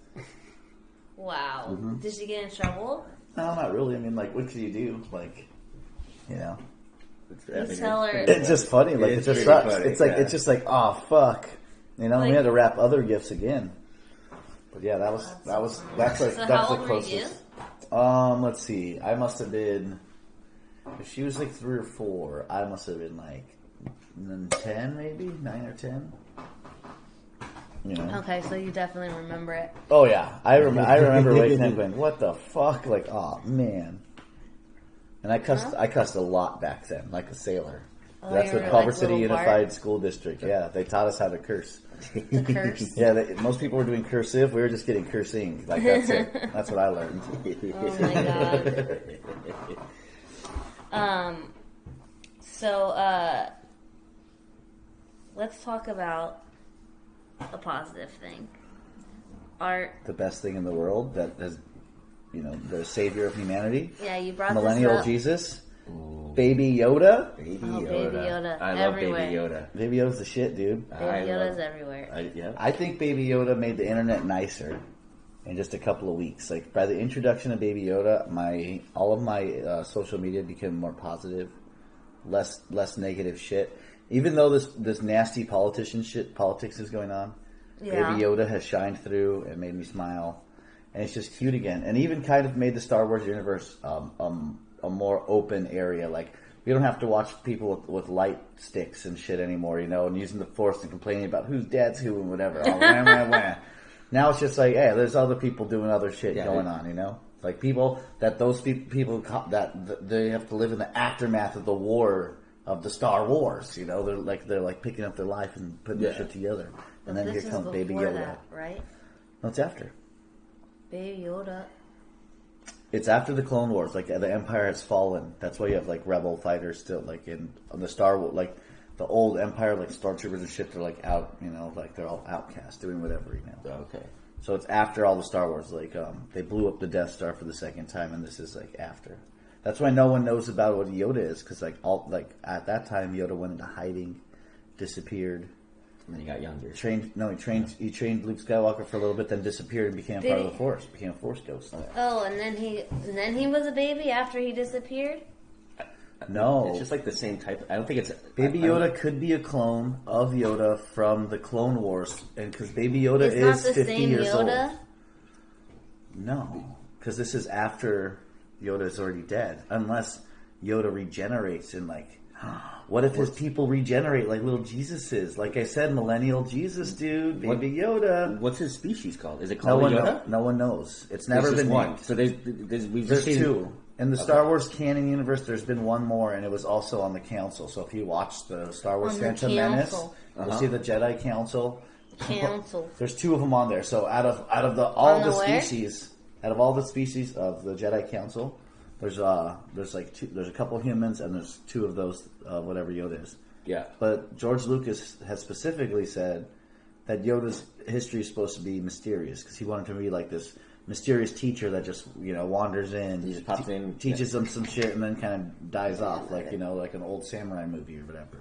Wow. Mm-hmm. Did she get in trouble? No, not really. I mean, like, what could you do? Like, You tell her. it's just funny. Like, It's it just really sucks. funny, It's like yeah. it's just like, oh fuck. We Like- had to wrap other gifts again. But yeah, that's like So that's how the old were you? closest. Let's see. I must have been. If she was like 3 or 4, I must have been like 10, maybe 9 or 10. Okay, so you definitely remember it. Oh yeah, I remember waking up going, "What the fuck?" Like, oh man. And I cussed a lot back then, like a sailor. Oh, That's you the were Culver like City little Unified Bart? School District. Yeah, they taught us how to curse. The curse. Yeah, most people were doing cursive. We were just getting cursing. Like, that's it. That's what I learned. Oh my god. So, let's talk about a positive thing. Art. The best thing in the world that has, the savior of humanity. Yeah, you brought Millennial this up. Jesus. Baby Yoda. Baby Oh, Yoda. Baby Yoda. I love Everywhere. Baby Yoda. Baby Yoda's the shit, dude. Baby Yoda's everywhere. Yeah. I think Baby Yoda made the internet nicer in just a couple of weeks. Like, by the introduction of Baby Yoda, all of my social media became more positive, less negative shit. Even though this nasty politics is going on, Yeah. Baby Yoda has shined through and made me smile, and it's just cute again. And even kind of made the Star Wars universe a more open area. Like, we don't have to watch people with light sticks and shit anymore, and using the Force and complaining about who's dad's who and whatever. Now it's just like, hey, there's other people doing other shit going on, Like people that they have to live in the aftermath of the war of the Star Wars, they're like picking up their life and putting their shit together. And then This here is comes Baby before Yoda. that, right? No, it's after. Baby Yoda. It's after the Clone Wars. Like, the Empire has fallen. That's why you have like rebel fighters still, like in the Star Wars, like the old Empire, like stormtroopers and shit. They're like out, like they're all outcasts, doing whatever, Okay. So it's after all the Star Wars. Like, they blew up the Death Star for the second time, and this is like after. That's why no one knows about what Yoda is, because at that time Yoda went into hiding, disappeared. And then he got younger. He trained Luke Skywalker for a little bit, then disappeared and became part of the Force. Became a Force ghost. Oh, and then he was a baby after he disappeared? No. It's just like the same type. I don't think it's... Baby Yoda could be a clone of Yoda from the Clone Wars, and because Baby Yoda It's is not the 50 same years Yoda? old. No, because this is after Yoda is already dead. Unless Yoda regenerates and what if his people regenerate like little Jesuses? Like I said, millennial Jesus, dude, Baby Yoda. What's his species called? Is it called Yoda? No one knows. It's never There's been just one. named. So we've There's seen two. In the Star Wars canon universe, there's been one more, and it was also on the Council. So if you watch the Star Wars On the Phantom Menace, Council. you'll see the Jedi Council. Council. There's two of them on there. So out of all the where? species of the Jedi Council, there's a couple humans, and there's two of those whatever Yoda is. Yeah. But George Lucas has specifically said that Yoda's history is supposed to be mysterious because he wanted to be like this mysterious teacher that just wanders in, He just pops in, teaches them some shit, and then kind of dies off like like an old samurai movie or whatever.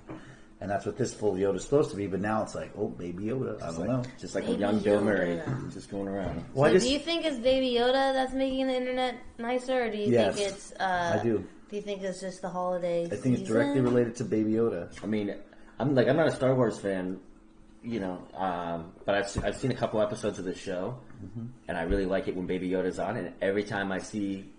And that's what this full Yoda's supposed to be. But now it's like, oh, Baby Yoda. I don't know. Just like Baby a young Bill Yoda. Murray, just going around. Well, So do you think it's Baby Yoda that's making the internet nicer, or do you Yes, think it's... I do. Do you think it's just the holidays? I think it's directly related to Baby Yoda. I mean, I'm not a Star Wars fan, but I've seen a couple episodes of the show, and I really like it when Baby Yoda's on. And every time I see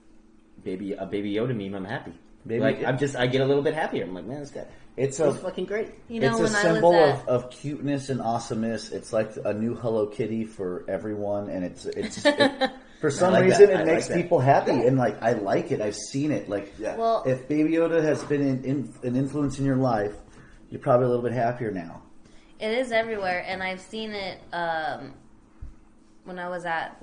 a Baby Yoda meme, I'm happy. I get a little bit happier. I'm like, man, this guy, he's fucking great. It's a symbol of cuteness and awesomeness. It's like a new Hello Kitty for everyone, and it's for some reason it makes people happy, and I like it. I've seen it. Well, if Baby Yoda has been an influence in your life, you're probably a little bit happier now. It is everywhere, and I've seen it when I was at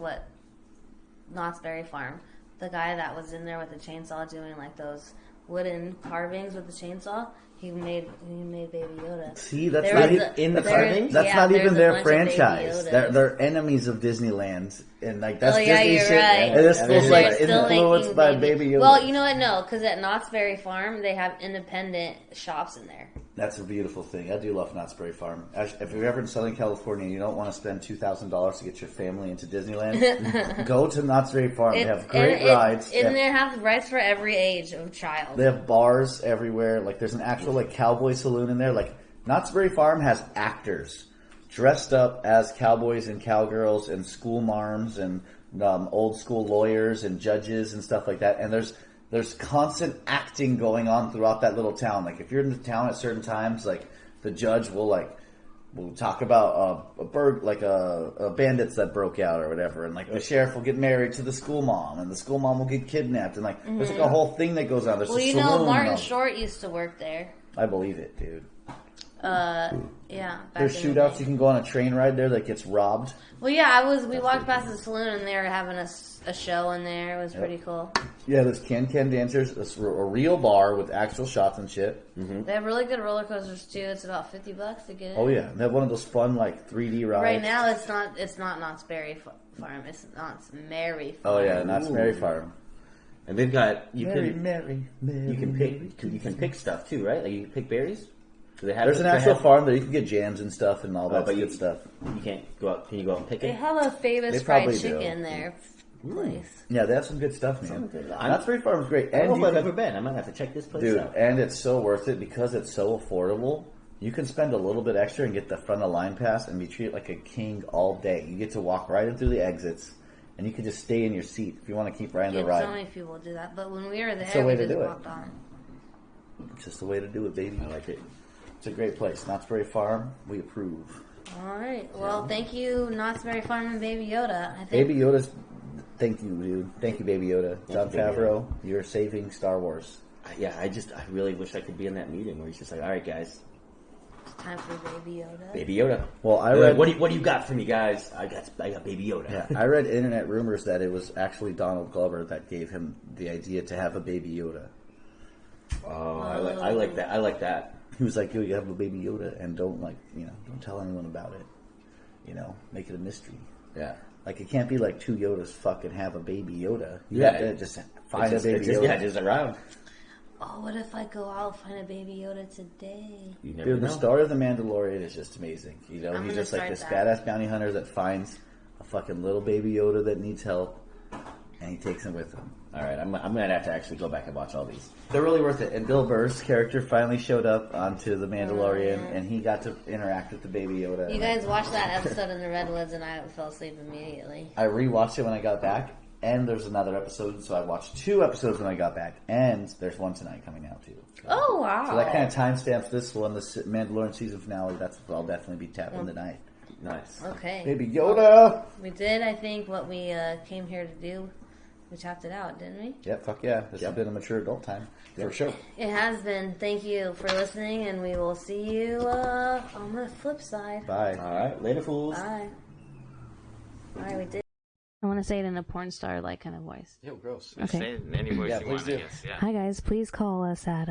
Knott's Berry Farm. The guy that was in there with the chainsaw doing those wooden carvings with the chainsaw, he made Baby Yoda. See, that's There not is even a- that's there not, is- that's yeah, not there's even a their bunch of Baby franchise. Yodas. They're enemies of Disneyland, and that's Oh, yeah, Disney you're shit. right. And this And feels they're like still influenced making by Baby Yoda. Well, you know what? No, because at Knott's Berry Farm, they have independent shops in there. That's a beautiful thing. I do love Knott's Berry Farm. If you're ever in Southern California and you don't want to spend $2,000 to get your family into Disneyland, go to Knott's Berry Farm. They have great rides. And they have rides for every age of child. They have bars everywhere. There's an actual cowboy saloon in there. Knott's Berry Farm has actors dressed up as cowboys and cowgirls and school marms and old school lawyers and judges and stuff like that. And there's constant acting going on throughout that little town. If you're in the town at certain times, the judge will we'll talk about bandits that broke out or whatever, and like the sheriff will get married to the school mom, and the school mom will get kidnapped, and like there's like a whole thing that goes on. There's a saloon. Martin Short used to work there. I believe it, dude. Yeah. There's shootouts. You can go on a train ride there that gets robbed. Well, yeah, we walked past the saloon and they were having a show in there. It was pretty cool. Yeah, there's can dancers. It's a real bar with actual shots and shit. Mm-hmm. They have really good roller coasters too. It's about $50 to get in. Oh yeah, they have one of those fun like 3D rides. Right now, it's not Knott's Berry Farm. It's Knott's Merry Farm. Oh yeah, Knott's Merry Farm. And they've got you Merry. can pick stuff too, right? Like you can pick berries. There's an actual farm there. You can get jams and stuff and all that good stuff. You can't go out. Can you go out and pick it? They have a famous fried chicken there. Place. Yeah, they have some good stuff, man. Knott's Berry Farm is great. I don't know if I've ever been. I might have to check this place out. And it's so worth it because it's so affordable. You can spend a little bit extra and get the front of line pass and be treated like a king all day. You get to walk right in through the exits, and you can just stay in your seat if you want to keep riding the ride. So many people do that, but when we were there, we just walked on. It's just the way to do it, baby. I like it. It's a great place. Knott's Berry Farm, we approve. All right. Well, thank you, Knott's Berry Farm and Baby Yoda. Baby Yoda's... Thank you, dude. Thank you, Baby Yoda. Jon Favreau, you're saving Star Wars. Yeah, I really wish I could be in that meeting where he's just like, all right, guys. It's time for Baby Yoda. Baby Yoda. Well, I read... What do you got for me, guys? I got Baby Yoda. Yeah, I read internet rumors that it was actually Donald Glover that gave him the idea to have a Baby Yoda. Oh, I like that. I like that. He was like, yo, you have a Baby Yoda, and don't tell anyone about it. Make it a mystery. Yeah. Like, it can't be like two Yodas fucking have a Baby Yoda. You have to just find a Baby Yoda. Yeah, just around. Oh, what if I go out and find a Baby Yoda today? Dude, the story of The Mandalorian is just amazing. He's just like this badass bounty hunter that finds a fucking little Baby Yoda that needs help, and he takes him with him. All right, I'm gonna have to actually go back and watch all these. They're really worth it. And Bill Burr's character finally showed up onto The Mandalorian, and he got to interact with the Baby Yoda. You guys watched that episode in the Redwoods, and I fell asleep immediately. I rewatched it when I got back, and there's another episode, so I watched 2 episodes when I got back, and there's one tonight coming out too. Oh wow! So that kind of timestamps this one, the Mandalorian season finale. That's what I'll definitely be tapping tonight. Nice. Okay. Baby Yoda. We did, I think, what we came here to do. We tapped it out, didn't we? Yeah, fuck yeah. This has been a mature adult time. For sure. It has been. Thank you for listening, and we will see you on the flip side. Bye. All right. Later, fools. Bye. All right, we did. I want to say it in a porn star like kind of voice. Ew, gross. Okay. Say it in any voice you want, I guess. Yeah. Hi guys, please call us at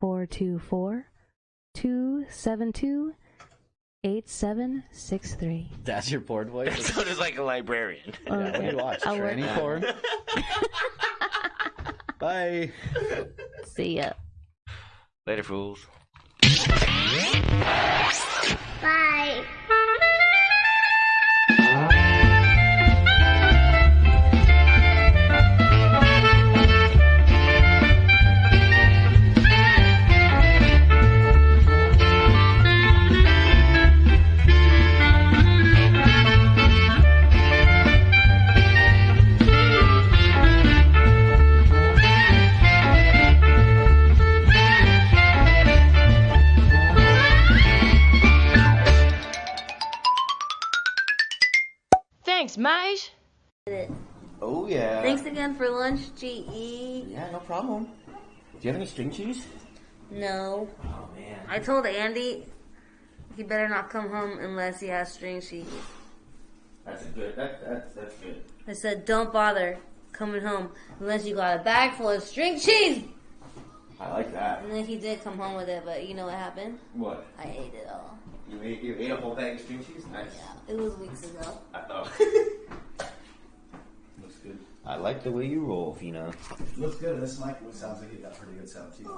424-272-8763. That's your porn voice? That sounds like a librarian. Yeah, what do you watch? Tranny porn? Bye. See ya. Later, fools. Bye. Thanks, mate. Oh yeah. Thanks again for lunch, GE. Yeah, no problem. Do you have any string cheese? No. Oh man. I told Andy he better not come home unless he has string cheese. That's a good. That's good. I said, don't bother coming home unless you got a bag full of string cheese. I like that. And then he did come home with it, but you know what happened? What? I ate it all. You ate a whole bag of string cheese? Nice. Yeah, it was weeks ago. Looks good. I like the way you roll, Fina. Looks good. This mic sounds like you got pretty good sound too.